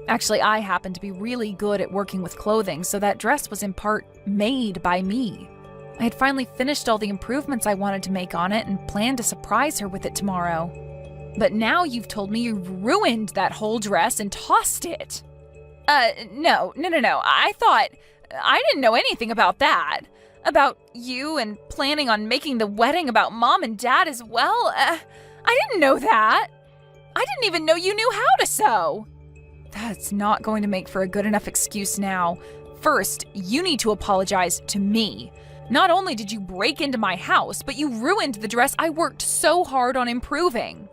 Actually, I happen to be really good at working with clothing, so that dress was in part made by me. I had finally finished all the improvements I wanted to make on it and planned to surprise her with it tomorrow. But now you've told me you've ruined that whole dress and tossed it. No. I didn't know anything about that. About you and planning on making the wedding about mom and dad as well. I didn't know that. I didn't even know you knew how to sew. That's not going to make for a good enough excuse now. First, you need to apologize to me. Not only did you break into my house, but you ruined the dress I worked so hard on improving.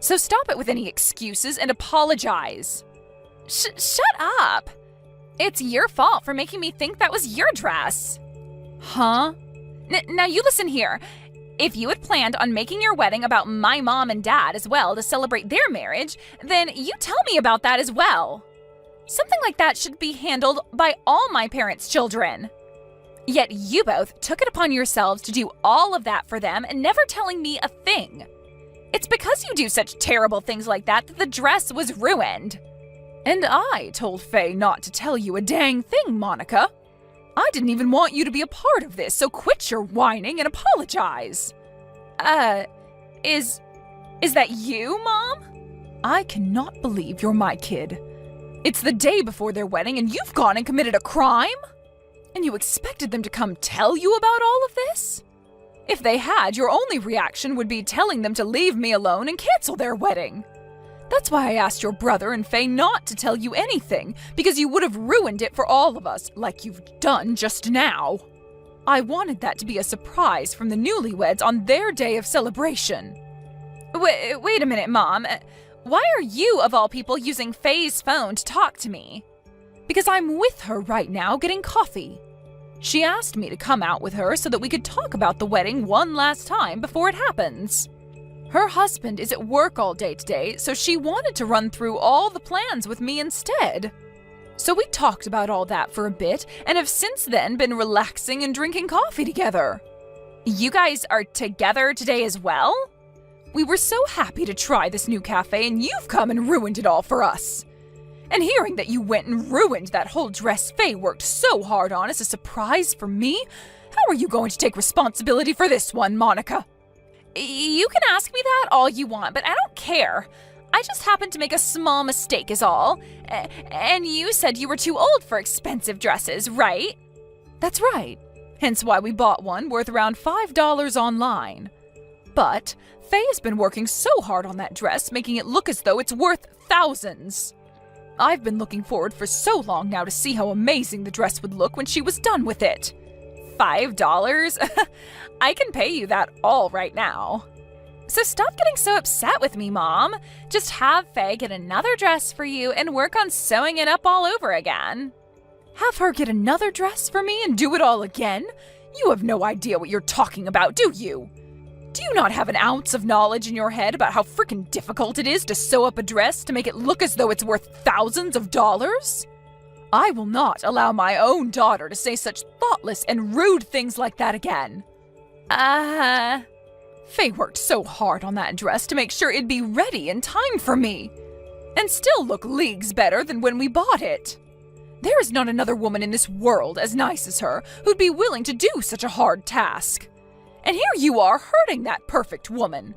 So stop it with any excuses and apologize. Shut up. It's your fault for making me think that was your dress. Huh? Now you listen here. If you had planned on making your wedding about my mom and dad as well to celebrate their marriage, then you tell me about that as well. Something like that should be handled by all my parents' children. Yet you both took it upon yourselves to do all of that for them and never telling me a thing. It's because you do such terrible things like that that the dress was ruined. And I told Faye not to tell you a dang thing, Monica. I didn't even want you to be a part of this, so quit your whining and apologize. Is that you, Mom? I cannot believe you're my kid. It's the day before their wedding and you've gone and committed a crime? And you expected them to come tell you about all of this? If they had, your only reaction would be telling them to leave me alone and cancel their wedding. That's why I asked your brother and Faye not to tell you anything, because you would have ruined it for all of us, like you've done just now. I wanted that to be a surprise from the newlyweds on their day of celebration. Wait a minute, Mom. Why are you, of all people, using Faye's phone to talk to me? Because I'm with her right now getting coffee. She asked me to come out with her so that we could talk about the wedding one last time before it happens. Her husband is at work all day today, so she wanted to run through all the plans with me instead. So we talked about all that for a bit and have since then been relaxing and drinking coffee together. You guys are together today as well? We were so happy to try this new cafe and you've come and ruined it all for us. And hearing that you went and ruined that whole dress Faye worked so hard on as a surprise for me, how are you going to take responsibility for this one, Monica? You can ask me that all you want, but I don't care. I just happened to make a small mistake is all. And you said you were too old for expensive dresses, right? That's right. Hence why we bought one worth around $5 online. But Faye has been working so hard on that dress, making it look as though it's worth thousands. I've been looking forward for so long now to see how amazing the dress would look when she was done with it. $5? I can pay you that all right now. So stop getting so upset with me, Mom. Just have Faye get another dress for you and work on sewing it up all over again. Have her get another dress for me and do it all again? You have no idea what you're talking about, do you? Do you not have an ounce of knowledge in your head about how frickin' difficult it is to sew up a dress to make it look as though it's worth thousands of dollars? I will not allow my own daughter to say such thoughtless and rude things like that again. Faye worked so hard on that dress to make sure it'd be ready in time for me, and still look leagues better than when we bought it. There is not another woman in this world as nice as her who'd be willing to do such a hard task. And here you are hurting that perfect woman.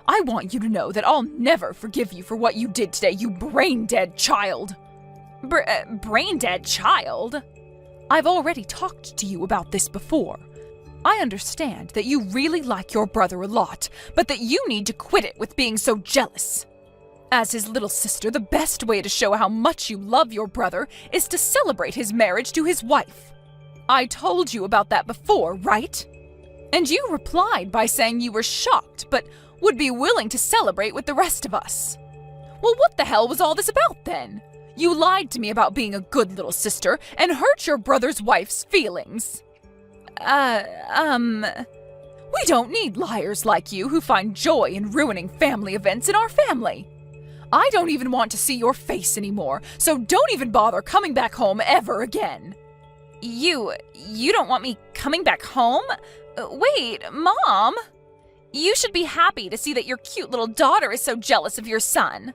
I want you to know that I'll never forgive you for what you did today, you brain-dead child. Brain-dead child? I've already talked to you about this before. I understand that you really like your brother a lot, but that you need to quit it with being so jealous. As his little sister, the best way to show how much you love your brother is to celebrate his marriage to his wife. I told you about that before, right? And you replied by saying you were shocked, but would be willing to celebrate with the rest of us. Well, what the hell was all this about then? You lied to me about being a good little sister and hurt your brother's wife's feelings. We don't need liars like you who find joy in ruining family events in our family. I don't even want to see your face anymore, so don't even bother coming back home ever again. You don't want me coming back home? Wait, Mom! You should be happy to see that your cute little daughter is so jealous of your son.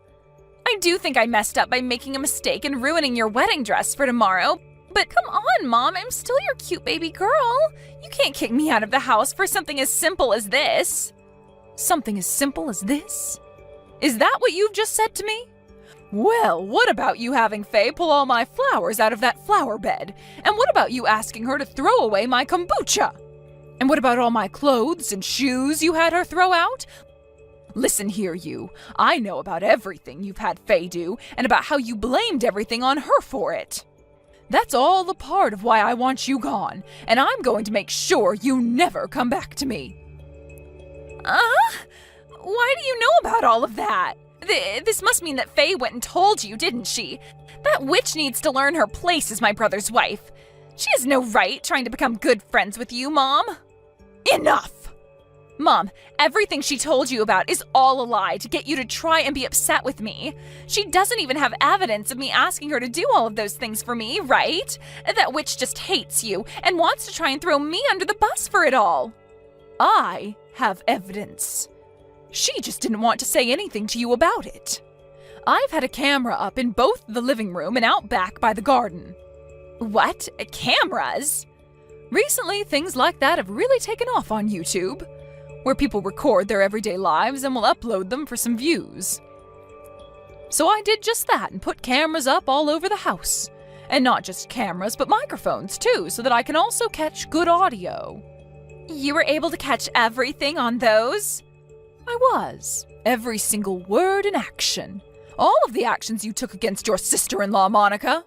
I do think I messed up by making a mistake and ruining your wedding dress for tomorrow, but come on, Mom, I'm still your cute baby girl. You can't kick me out of the house for something as simple as this. Something as simple as this? Is that what you've just said to me? Well, what about you having Faye pull all my flowers out of that flower bed? And what about you asking her to throw away my kombucha? And what about all my clothes and shoes you had her throw out? Listen here, you. I know about everything you've had Faye do, and about how you blamed everything on her for it. That's all a part of why I want you gone, and I'm going to make sure you never come back to me. Why do you know about all of that? This must mean that Faye went and told you, didn't she? That witch needs to learn her place as my brother's wife. She has no right trying to become good friends with you, Mom. Enough! Mom, everything she told you about is all a lie to get you to try and be upset with me. She doesn't even have evidence of me asking her to do all of those things for me, right? That witch just hates you and wants to try and throw me under the bus for it all. I have evidence. She just didn't want to say anything to you about it. I've had a camera up in both the living room and out back by the garden. What? Cameras? Recently, things like that have really taken off on YouTube, where people record their everyday lives and will upload them for some views. So I did just that and put cameras up all over the house. And not just cameras, but microphones too, so that I can also catch good audio. You were able to catch everything on those? I was. Every single word and action. All of the actions you took against your sister-in-law, Monica.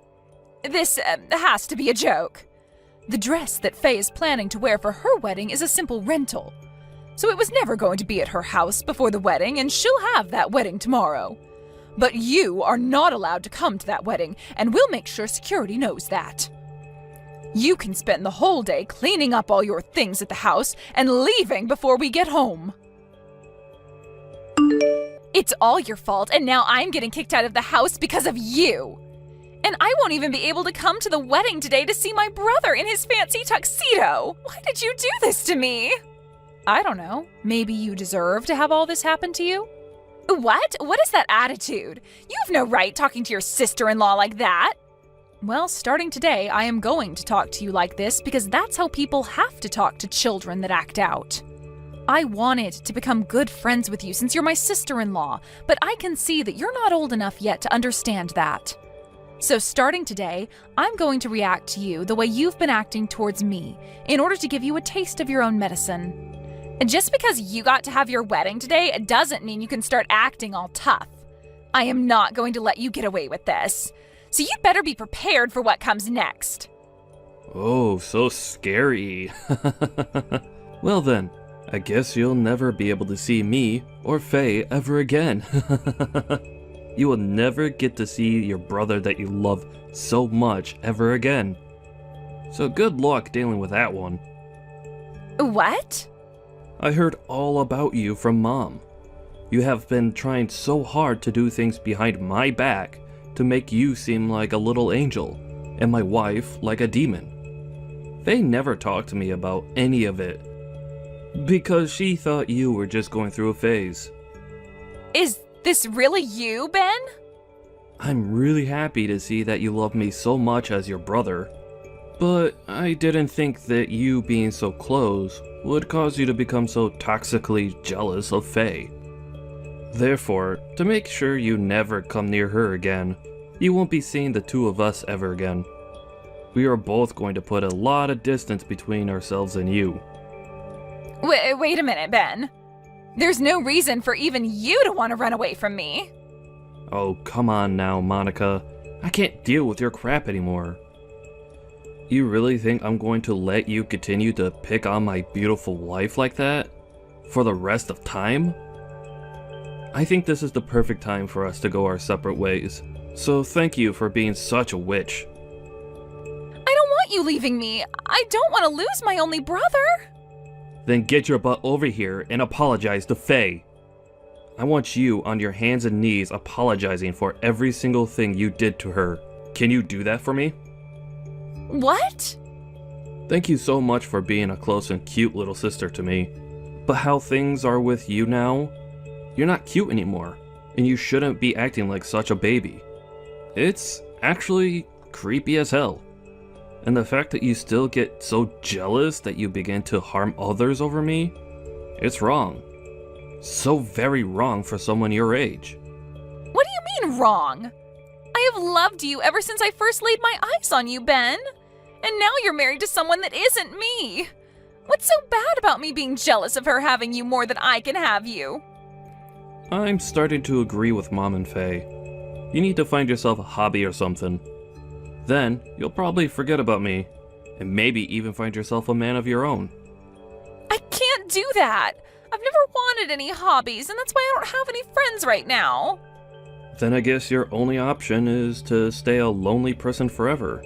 This has to be a joke. The dress that Faye is planning to wear for her wedding is a simple rental. So it was never going to be at her house before the wedding, and she'll have that wedding tomorrow. But you are not allowed to come to that wedding, and we'll make sure security knows that. You can spend the whole day cleaning up all your things at the house and leaving before we get home. It's all your fault, and now I'm getting kicked out of the house because of you. And I won't even be able to come to the wedding today to see my brother in his fancy tuxedo. Why did you do this to me? I don't know. Maybe you deserve to have all this happen to you? What? What is that attitude? You have no right talking to your sister-in-law like that. Well, starting today, I am going to talk to you like this because that's how people have to talk to children that act out. I wanted to become good friends with you since you're my sister-in-law, but I can see that you're not old enough yet to understand that. So starting today, I'm going to react to you the way you've been acting towards me in order to give you a taste of your own medicine. Just because you got to have your wedding today doesn't mean you can start acting all tough. I am not going to let you get away with this. So you'd better be prepared for what comes next. Oh, so scary. Well then, I guess you'll never be able to see me or Faye ever again. You will never get to see your brother that you love so much ever again. So good luck dealing with that one. What? I heard all about you from Mom. You have been trying so hard to do things behind my back to make you seem like a little angel, and my wife like a demon. Faye never talked to me about any of it, because she thought you were just going through a phase. Is this really you, Ben? I'm really happy to see that you love me so much as your brother, but I didn't think that you being so close would cause you to become so toxically jealous of Faye. Therefore, to make sure you never come near her again, you won't be seeing the two of us ever again. We are both going to put a lot of distance between ourselves and you. Wait a minute, Ben. There's no reason for even you to want to run away from me. Oh, come on now, Monica. I can't deal with your crap anymore. You really think I'm going to let you continue to pick on my beautiful wife like that? For the rest of time? I think this is the perfect time for us to go our separate ways. So thank you for being such a witch. I don't want you leaving me. I don't want to lose my only brother. Then get your butt over here and apologize to Faye. I want you on your hands and knees apologizing for every single thing you did to her. Can you do that for me? What? Thank you so much for being a close and cute little sister to me. But how things are with you now, you're not cute anymore, and you shouldn't be acting like such a baby. It's actually creepy as hell. And the fact that you still get so jealous that you begin to harm others over me, it's wrong. So very wrong for someone your age. What do you mean wrong? I have loved you ever since I first laid my eyes on you, Ben. And now you're married to someone that isn't me. What's so bad about me being jealous of her having you more than I can have you? I'm starting to agree with Mom and Faye. You need to find yourself a hobby or something. Then, you'll probably forget about me, and maybe even find yourself a man of your own. I can't do that. I've never wanted any hobbies, and that's why I don't have any friends right now. Then I guess your only option is to stay a lonely person forever,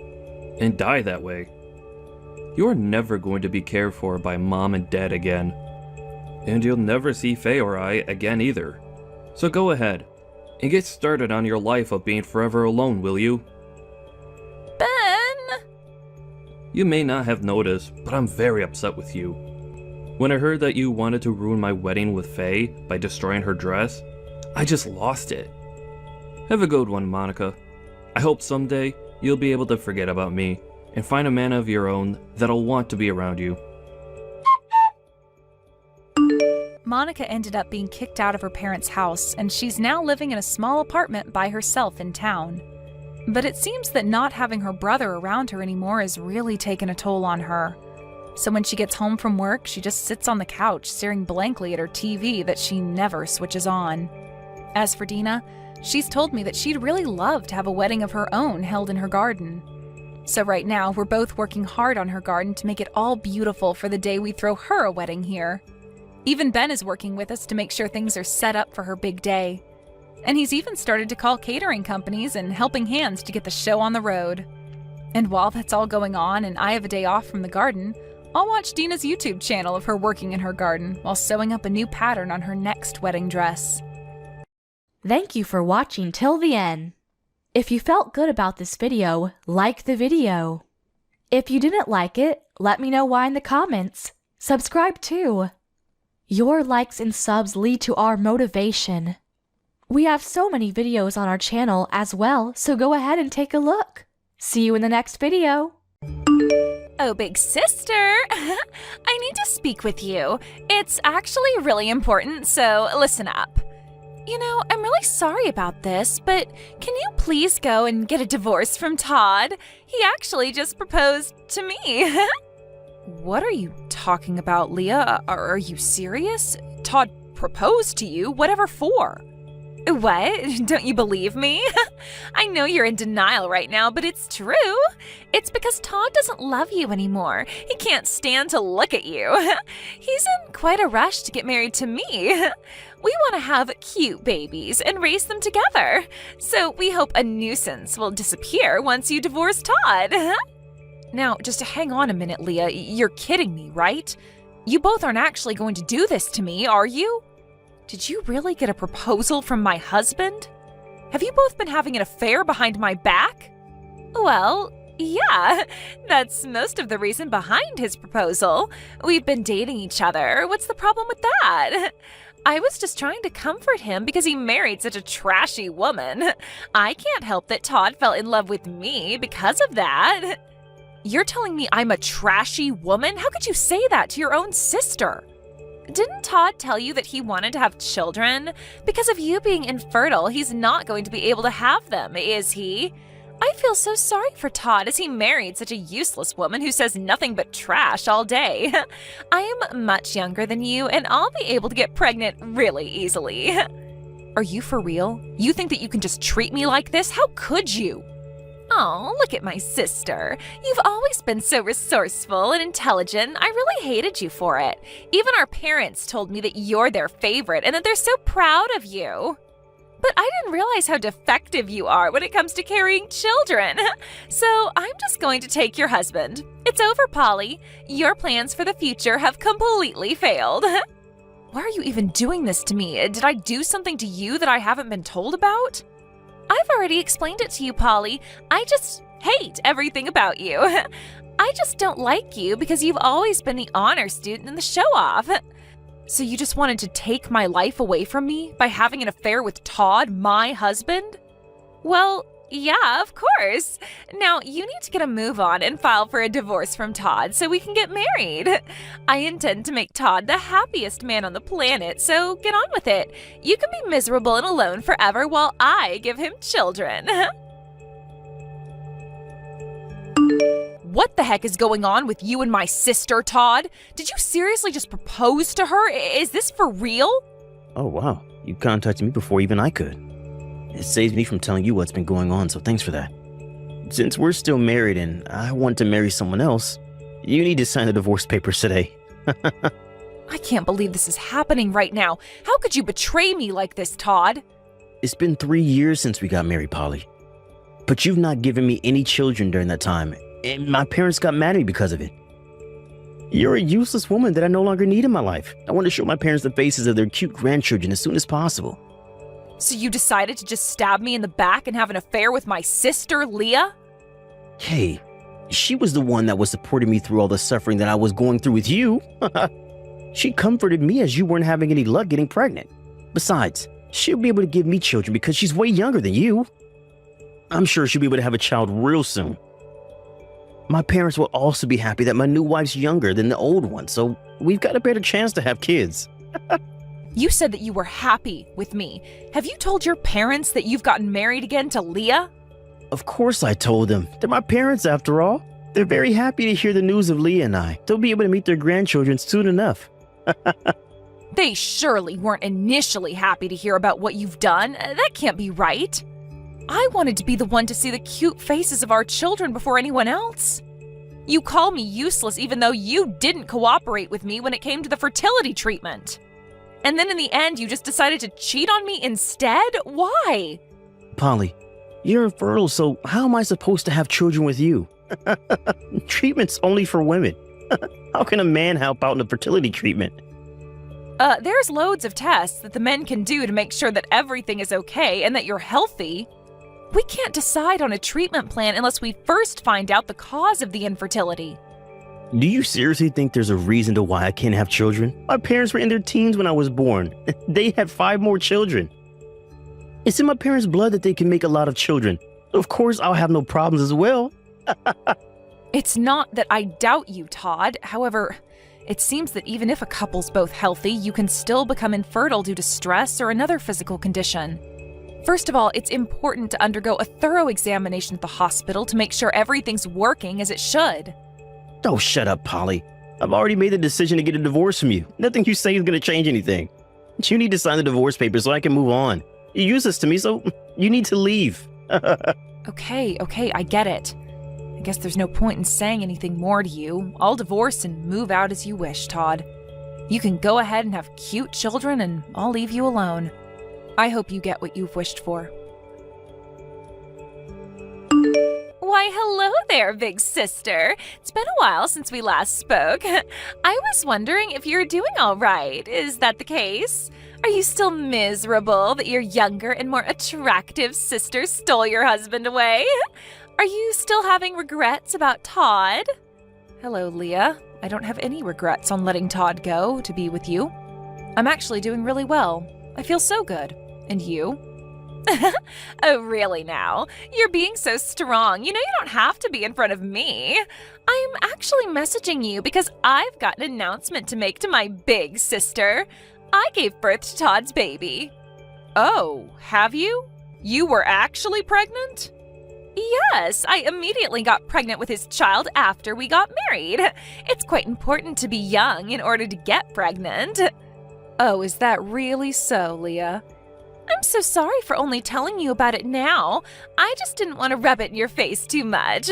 and die that way. You're never going to be cared for by Mom and Dad again, and you'll never see Faye or I again either. So go ahead, and get started on your life of being forever alone, will you? Ben! You may not have noticed, but I'm very upset with you. When I heard that you wanted to ruin my wedding with Faye by destroying her dress, I just lost it. Have a good one, Monica. I hope someday you'll be able to forget about me and find a man of your own that'll want to be around you. Monica ended up being kicked out of her parents' house, and she's now living in a small apartment by herself in town. But it seems that not having her brother around her anymore has really taken a toll on her. So when she gets home from work, she just sits on the couch staring blankly at her TV that she never switches on. As for Dina, she's told me that she'd really love to have a wedding of her own held in her garden. So right now, we're both working hard on her garden to make it all beautiful for the day we throw her a wedding here. Even Ben is working with us to make sure things are set up for her big day. And he's even started to call catering companies and helping hands to get the show on the road. And while that's all going on and I have a day off from the garden, I'll watch Dina's YouTube channel of her working in her garden while sewing up a new pattern on her next wedding dress. Thank you for watching till the end. If you felt good about this video, like the video. If you didn't like it, let me know why in the comments. Subscribe too. Your likes and subs lead to our motivation. We have so many videos on our channel as well, so go ahead and take a look. See you in the next video. Oh, big sister, I need to speak with you. It's actually really important, so listen up. You know, I'm really sorry about this, but can you please go and get a divorce from Todd? He actually just proposed to me. What are you talking about, Leah? Are you serious? Todd proposed to you? Whatever for? What? Don't you believe me? I know you're in denial right now, but it's true. It's because Todd doesn't love you anymore. He can't stand to look at you. He's in quite a rush to get married to me. We want to have cute babies and raise them together. So we hope a nuisance will disappear once you divorce Todd. Now, just hang on a minute, Leah. You're kidding me, right? You both aren't actually going to do this to me, are you? Did you really get a proposal from my husband? Have you both been having an affair behind my back? Well, yeah, that's most of the reason behind his proposal. We've been dating each other. What's the problem with that? I was just trying to comfort him because he married such a trashy woman. I can't help that Todd fell in love with me because of that. You're telling me I'm a trashy woman? How could you say that to your own sister? Didn't Todd tell you that he wanted to have children? Because of you being infertile, he's not going to be able to have them, is he? I feel so sorry for Todd as he married such a useless woman who says nothing but trash all day. I am much younger than you, and I'll be able to get pregnant really easily. Are you for real? You think that you can just treat me like this? How could you? Oh, look at my sister. You've always been so resourceful and intelligent. I really hated you for it. Even our parents told me that you're their favorite and that they're so proud of you. But I didn't realize how defective you are when it comes to carrying children. So I'm just going to take your husband. It's over, Polly. Your plans for the future have completely failed. Why are you even doing this to me? Did I do something to you that I haven't been told about? I've already explained it to you, Polly. I just hate everything about you. I just don't like you because you've always been the honor student and the show-off. So you just wanted to take my life away from me by having an affair with Todd, my husband? Well, yeah, of course. Now, you need to get a move on and file for a divorce from Todd so we can get married. I intend to make Todd the happiest man on the planet, so get on with it. You can be miserable and alone forever while I give him children. What the heck is going on with you and my sister, Todd? Did you seriously just propose to her? Is this for real? Oh, wow. You contacted me before even I could. It saves me from telling you what's been going on, so thanks for that. Since we're still married and I want to marry someone else, you need to sign the divorce papers today. I can't believe this is happening right now. How could you betray me like this, Todd? It's been 3 years since we got married, Polly. But you've not given me any children during that time, and my parents got mad at me because of it. You're a useless woman that I no longer need in my life. I want to show my parents the faces of their cute grandchildren as soon as possible. So you decided to just stab me in the back and have an affair with my sister, Leah? Hey, she was the one that was supporting me through all the suffering that I was going through with you. She comforted me as you weren't having any luck getting pregnant. Besides, she'll be able to give me children because she's way younger than you. I'm sure she'll be able to have a child real soon. My parents will also be happy that my new wife's younger than the old one, so we've got a better chance to have kids. You said that you were happy with me. Have you told your parents that you've gotten married again to Leah? Of course I told them. They're my parents after all. They're very happy to hear the news of Leah and I. They'll be able to meet their grandchildren soon enough. They surely weren't initially happy to hear about what you've done. That can't be right. I wanted to be the one to see the cute faces of our children before anyone else. You call me useless even though you didn't cooperate with me when it came to the fertility treatment. And then in the end, you just decided to cheat on me instead? Why? Polly, you're infertile, so how am I supposed to have children with you? Treatment's only for women. How can a man help out in a fertility treatment? There's loads of tests that the men can do to make sure that everything is okay and that you're healthy. We can't decide on a treatment plan unless we first find out the cause of the infertility. Do you seriously think there's a reason to why I can't have children? My parents were in their teens when I was born. They had 5 more children. It's in my parents' blood that they can make a lot of children. Of course, I'll have no problems as well. It's not that I doubt you, Todd. However, it seems that even if a couple's both healthy, you can still become infertile due to stress or another physical condition. First of all, it's important to undergo a thorough examination at the hospital to make sure everything's working as it should. Oh, shut up, Polly. I've already made the decision to get a divorce from you. Nothing you say is going to change anything. You need to sign the divorce papers so I can move on. You use this to me, so you need to leave. Okay, I get it. I guess there's no point in saying anything more to you. I'll divorce and move out as you wish, Todd. You can go ahead and have cute children, and I'll leave you alone. I hope you get what you've wished for. Why, hello there, big sister. It's been a while since we last spoke. I was wondering if you're doing all right. Is that the case? Are you still miserable that your younger and more attractive sister stole your husband away? Are you still having regrets about Todd? Hello, Leah. I don't have any regrets on letting Todd go to be with you. I'm actually doing really well. I feel so good. And you? Oh, really now? You're being so strong. You know you don't have to be in front of me. I'm actually messaging you because I've got an announcement to make to my big sister. I gave birth to Todd's baby. Oh, have you? You were actually pregnant? Yes, I immediately got pregnant with his child after we got married. It's quite important to be young in order to get pregnant. Oh, is that really so, Leah? I'm so sorry for only telling you about it now. I just didn't want to rub it in your face too much.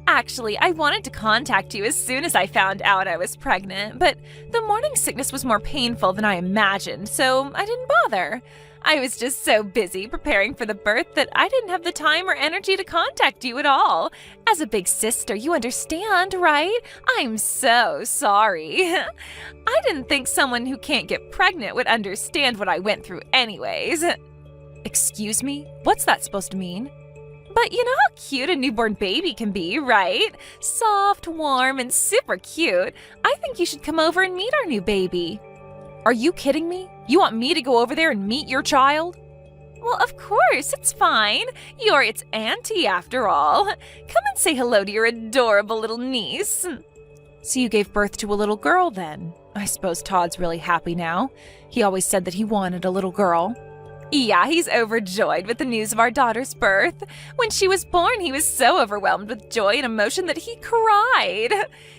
Actually, I wanted to contact you as soon as I found out I was pregnant, but the morning sickness was more painful than I imagined, so I didn't bother. I was just so busy preparing for the birth that I didn't have the time or energy to contact you at all. As a big sister, you understand, right? I'm so sorry. I didn't think someone who can't get pregnant would understand what I went through anyways. Excuse me? What's that supposed to mean? But you know how cute a newborn baby can be, right? Soft, warm, and super cute. I think you should come over and meet our new baby. Are you kidding me? You want me to go over there and meet your child? Well, of course, it's fine. You're its auntie after all. Come and say hello to your adorable little niece. So you gave birth to a little girl then? I suppose Todd's really happy now. He always said that he wanted a little girl. Yeah, he's overjoyed with the news of our daughter's birth. When she was born, he was so overwhelmed with joy and emotion that he cried.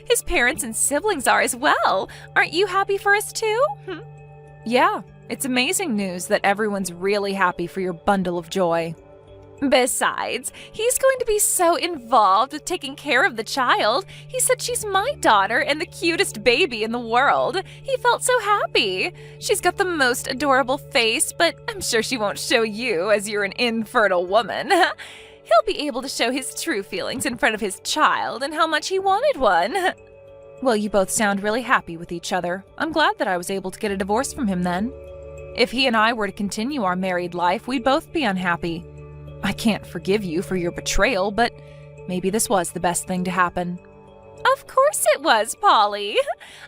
His parents and siblings are as well. Aren't you happy for us too? Yeah, it's amazing news that everyone's really happy for your bundle of joy. Besides, he's going to be so involved with taking care of the child. He said she's my daughter and the cutest baby in the world. He felt so happy. She's got the most adorable face, but I'm sure she won't show you as you're an infertile woman. He'll be able to show his true feelings in front of his child and how much he wanted one. Well, you both sound really happy with each other. I'm glad that I was able to get a divorce from him then. If he and I were to continue our married life, we'd both be unhappy. I can't forgive you for your betrayal, but maybe this was the best thing to happen. Of course it was, Polly.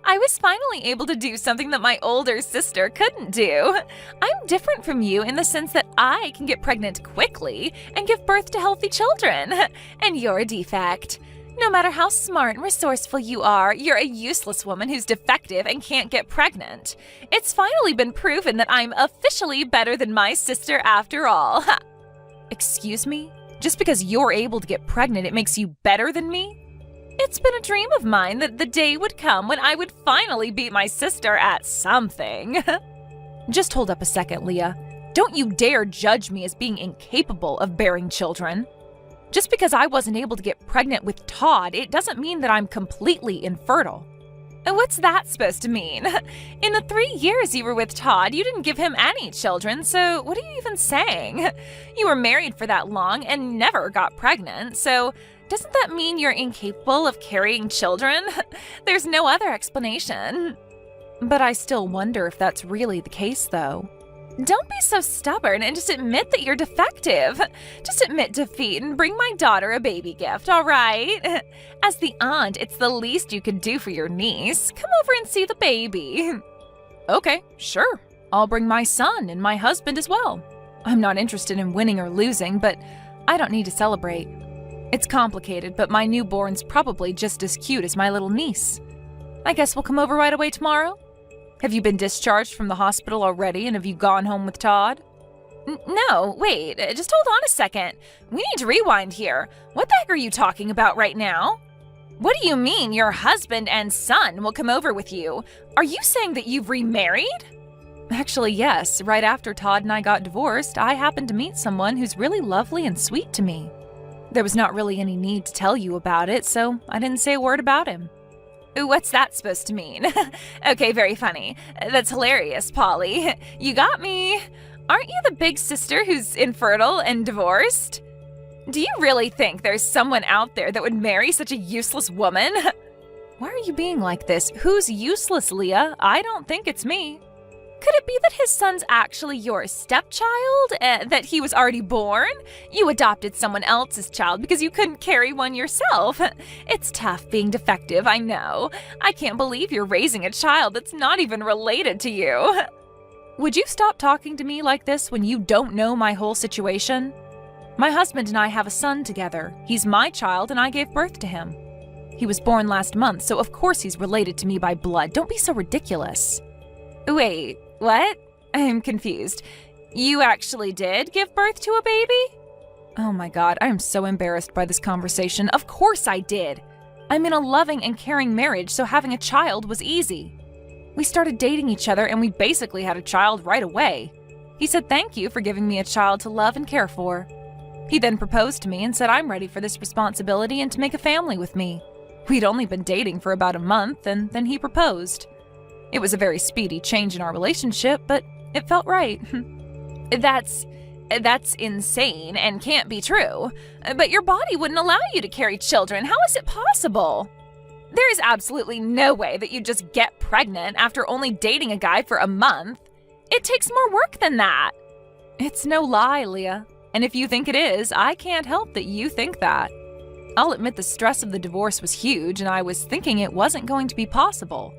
I was finally able to do something that my older sister couldn't do. I'm different from you in the sense that I can get pregnant quickly and give birth to healthy children, and you're a defect. No matter how smart and resourceful you are, you're a useless woman who's defective and can't get pregnant. It's finally been proven that I'm officially better than my sister after all. Excuse me? Just because you're able to get pregnant, it makes you better than me? It's been a dream of mine that the day would come when I would finally beat my sister at something. Just hold up a second, Leah. Don't you dare judge me as being incapable of bearing children. Just because I wasn't able to get pregnant with Todd, it doesn't mean that I'm completely infertile. And what's that supposed to mean? In the 3 years you were with Todd, you didn't give him any children, so what are you even saying? You were married for that long and never got pregnant, so doesn't that mean you're incapable of carrying children? There's no other explanation. But I still wonder if that's really the case, though. Don't be so stubborn and just admit that you're defective. Just admit defeat and bring my daughter a baby gift, all right? As the aunt, it's the least you could do for your niece. Come over and see the baby. Okay, sure. I'll bring my son and my husband as well. I'm not interested in winning or losing, but I don't need to celebrate. It's complicated, but my newborn's probably just as cute as my little niece. I guess we'll come over right away tomorrow? Have you been discharged from the hospital already, and have you gone home with Todd? No, wait, just hold on a second. We need to rewind here. What the heck are you talking about right now? What do you mean your husband and son will come over with you? Are you saying that you've remarried? Actually, yes. Right after Todd and I got divorced, I happened to meet someone who's really lovely and sweet to me. There was not really any need to tell you about it, so I didn't say a word about him. Ooh, what's that supposed to mean? Okay, very funny. That's hilarious, Polly. You got me. Aren't you the big sister who's infertile and divorced? Do you really think there's someone out there that would marry such a useless woman? Why are you being like this? Who's useless, Leah? I don't think it's me. Could it be that his son's actually your stepchild? That he was already born? You adopted someone else's child because you couldn't carry one yourself. It's tough being defective, I know. I can't believe you're raising a child that's not even related to you. Would you stop talking to me like this when you don't know my whole situation? My husband and I have a son together. He's my child and I gave birth to him. He was born last month, so of course he's related to me by blood. Don't be so ridiculous. Wait, what? I'm confused. You actually did give birth to a baby? Oh my god, I am so embarrassed by this conversation. Of course I did. I'm in a loving and caring marriage, so having a child was easy. We started dating each other and we basically had a child right away. He said thank you for giving me a child to love and care for. He then proposed to me and said I'm ready for this responsibility and to make a family with me. We'd only been dating for about a month and then he proposed. It was a very speedy change in our relationship, but it felt right. That's insane and can't be true. But your body wouldn't allow you to carry children. How is it possible? There is absolutely no way that you just get pregnant after only dating a guy for a month. It takes more work than that. It's no lie, Leah. And if you think it is, I can't help that you think that. I'll admit the stress of the divorce was huge, and I was thinking it wasn't going to be possible.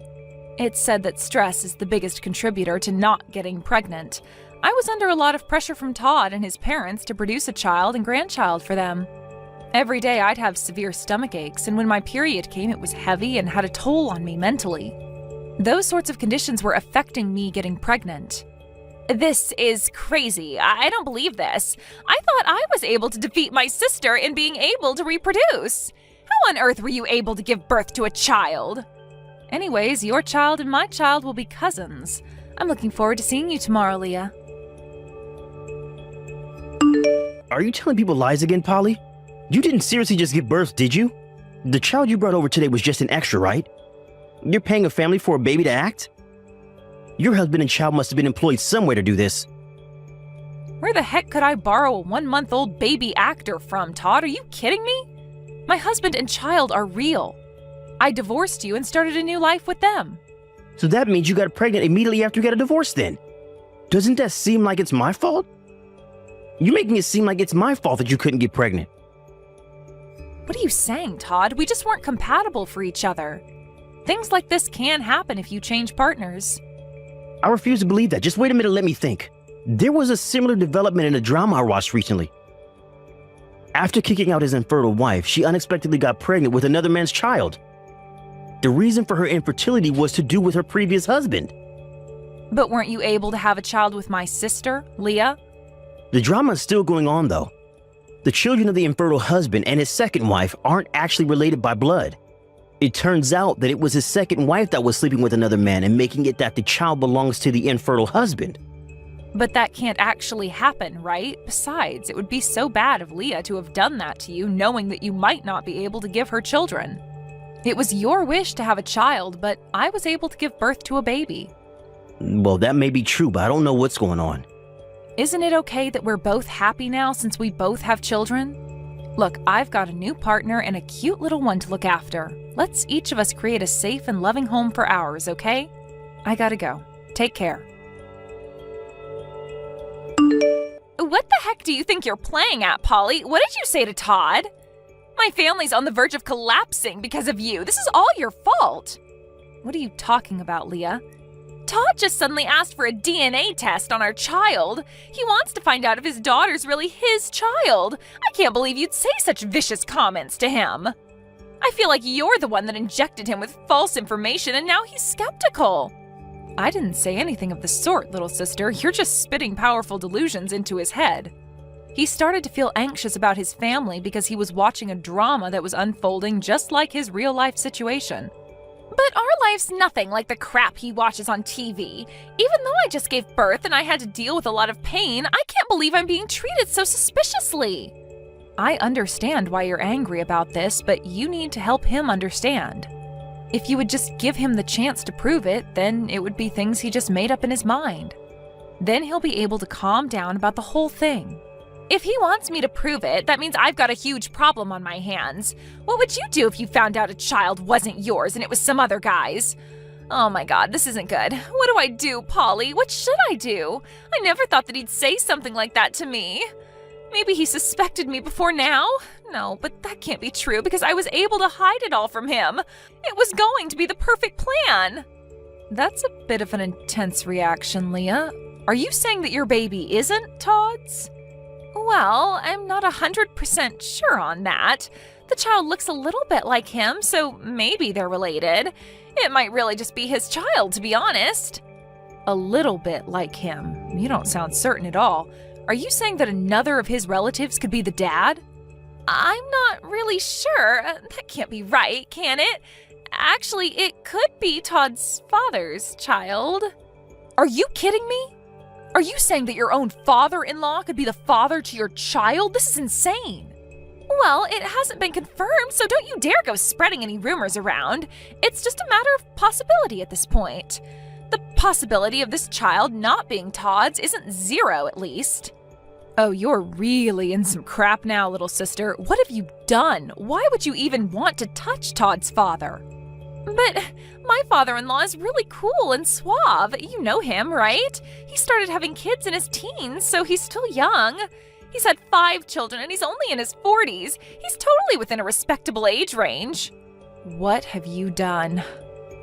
It's said that stress is the biggest contributor to not getting pregnant. I was under a lot of pressure from Todd and his parents to produce a child and grandchild for them. Every day I'd have severe stomach aches, and when my period came, it was heavy and had a toll on me mentally. Those sorts of conditions were affecting me getting pregnant. This is crazy. I don't believe this. I thought I was able to defeat my sister in being able to reproduce. How on earth were you able to give birth to a child? Anyways, your child and my child will be cousins. I'm looking forward to seeing you tomorrow, Leah. Are you telling people lies again, Polly? You didn't seriously just give birth, did you? The child you brought over today was just an extra, right? You're paying a family for a baby to act? Your husband and child must have been employed somewhere to do this. Where the heck could I borrow a 1-month-old baby actor from, Todd? Are you kidding me? My husband and child are real. I divorced you and started a new life with them. So that means you got pregnant immediately after you got a divorce then. Doesn't that seem like it's my fault? You're making it seem like it's my fault that you couldn't get pregnant. What are you saying, Todd? We just weren't compatible for each other. Things like this can happen if you change partners. I refuse to believe that. Just wait a minute, let me think. There was a similar development in a drama I watched recently. After kicking out his infertile wife, she unexpectedly got pregnant with another man's child. The reason for her infertility was to do with her previous husband. But weren't you able to have a child with my sister, Leah? The drama is still going on, though. The children of the infertile husband and his second wife aren't actually related by blood. It turns out that it was his second wife that was sleeping with another man and making it that the child belongs to the infertile husband. But that can't actually happen, right? Besides, it would be so bad of Leah to have done that to you, knowing that you might not be able to give her children. It was your wish to have a child, but I was able to give birth to a baby. Well, that may be true, but I don't know what's going on. Isn't it okay that we're both happy now since we both have children? Look, I've got a new partner and a cute little one to look after. Let's each of us create a safe and loving home for ours, okay? I gotta go. Take care. What the heck do you think you're playing at, Polly? What did you say to Todd? My family's on the verge of collapsing because of you. This is all your fault. What are you talking about, Leah? Todd just suddenly asked for a DNA test on our child. He wants to find out if his daughter's really his child. I can't believe you'd say such vicious comments to him. I feel like you're the one that injected him with false information and now he's skeptical. I didn't say anything of the sort, little sister. You're just spitting powerful delusions into his head. He started to feel anxious about his family because he was watching a drama that was unfolding just like his real-life situation. But our life's nothing like the crap he watches on TV. Even though I just gave birth and I had to deal with a lot of pain, I can't believe I'm being treated so suspiciously. I understand why you're angry about this, but you need to help him understand. If you would just give him the chance to prove it, then it would be things he just made up in his mind. Then he'll be able to calm down about the whole thing. If he wants me to prove it, that means I've got a huge problem on my hands. What would you do if you found out a child wasn't yours and it was some other guy's? Oh my god, this isn't good. What do I do, Polly? What should I do? I never thought that he'd say something like that to me. Maybe he suspected me before now? No, but that can't be true because I was able to hide it all from him. It was going to be the perfect plan. That's a bit of an intense reaction, Leah. Are you saying that your baby isn't Todd's? Well, I'm not 100% sure on that. The child looks a little bit like him, so maybe they're related. It might really just be his child, to be honest. A little bit like him? You don't sound certain at all. Are you saying that another of his relatives could be the dad? I'm not really sure. That can't be right, can it? Actually, it could be Todd's father's child. Are you kidding me? Are you saying that your own father-in-law could be the father to your child? This is insane. Well, it hasn't been confirmed, so don't you dare go spreading any rumors around. It's just a matter of possibility at this point. The possibility of this child not being Todd's isn't zero, at least. Oh, you're really in some crap now, little sister. What have you done? Why would you even want to touch Todd's father? But my father-in-law is really cool and suave. You know him, right? He started having kids in his teens, so he's still young. He's had 5 children and he's only in his 40s. He's totally within a respectable age range. What have you done?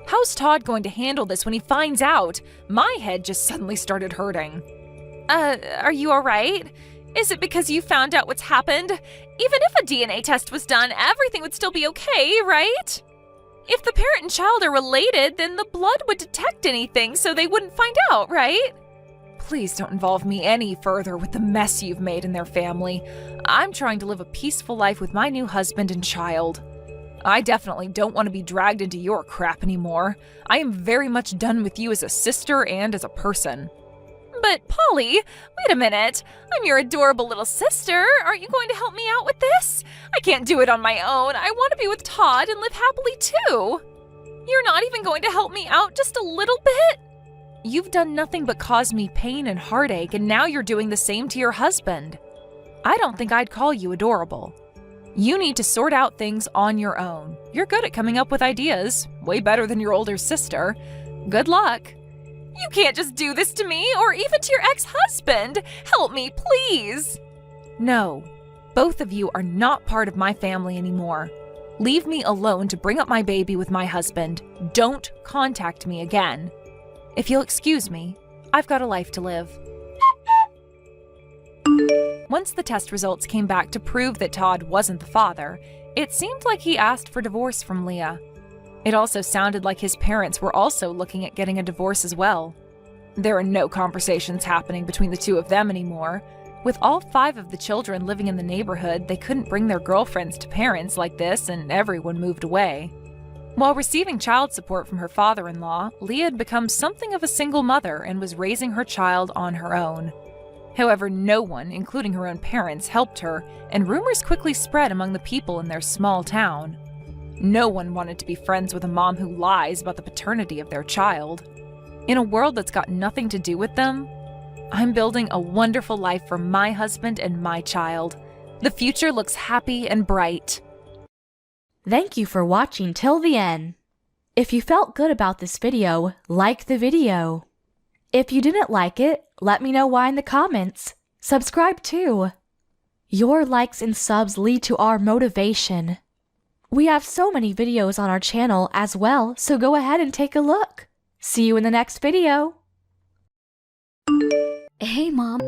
How's Todd going to handle this when he finds out? My head just suddenly started hurting. Are you alright? Is it because you found out what's happened? Even if a DNA test was done, everything would still be okay, right? If the parent and child are related, then the blood would detect anything so they wouldn't find out, right? Please don't involve me any further with the mess you've made in their family. I'm trying to live a peaceful life with my new husband and child. I definitely don't want to be dragged into your crap anymore. I am very much done with you as a sister and as a person. But Polly, wait a minute. I'm your adorable little sister. Aren't you going to help me out with this? I can't do it on my own. I want to be with Todd and live happily too. You're not even going to help me out just a little bit? You've done nothing but cause me pain and heartache, and now you're doing the same to your husband. I don't think I'd call you adorable. You need to sort out things on your own. You're good at coming up with ideas, way better than your older sister. Good luck. You can't just do this to me, or even to your ex-husband. Help me, please. No, both of you are not part of my family anymore. Leave me alone to bring up my baby with my husband. Don't contact me again. If you'll excuse me, I've got a life to live. Once the test results came back to prove that Todd wasn't the father, it seemed like he asked for divorce from Leah. It also sounded like his parents were also looking at getting a divorce as well. There are no conversations happening between the two of them anymore. With all 5 of the children living in the neighborhood, they couldn't bring their girlfriends to parents like this, and everyone moved away. While receiving child support from her father-in-law, Leah had become something of a single mother and was raising her child on her own. However, no one, including her own parents, helped her, and rumors quickly spread among the people in their small town. No one wanted to be friends with a mom who lies about the paternity of their child. In a world that's got nothing to do with them, I'm building a wonderful life for my husband and my child. The future looks happy and bright. Thank you for watching till the end. If you felt good about this video, like the video. If you didn't like it, let me know why in the comments. Subscribe too. Your likes and subs lead to our motivation. We have so many videos on our channel as well, so go ahead and take a look. See you in the next video. Hey, Mom.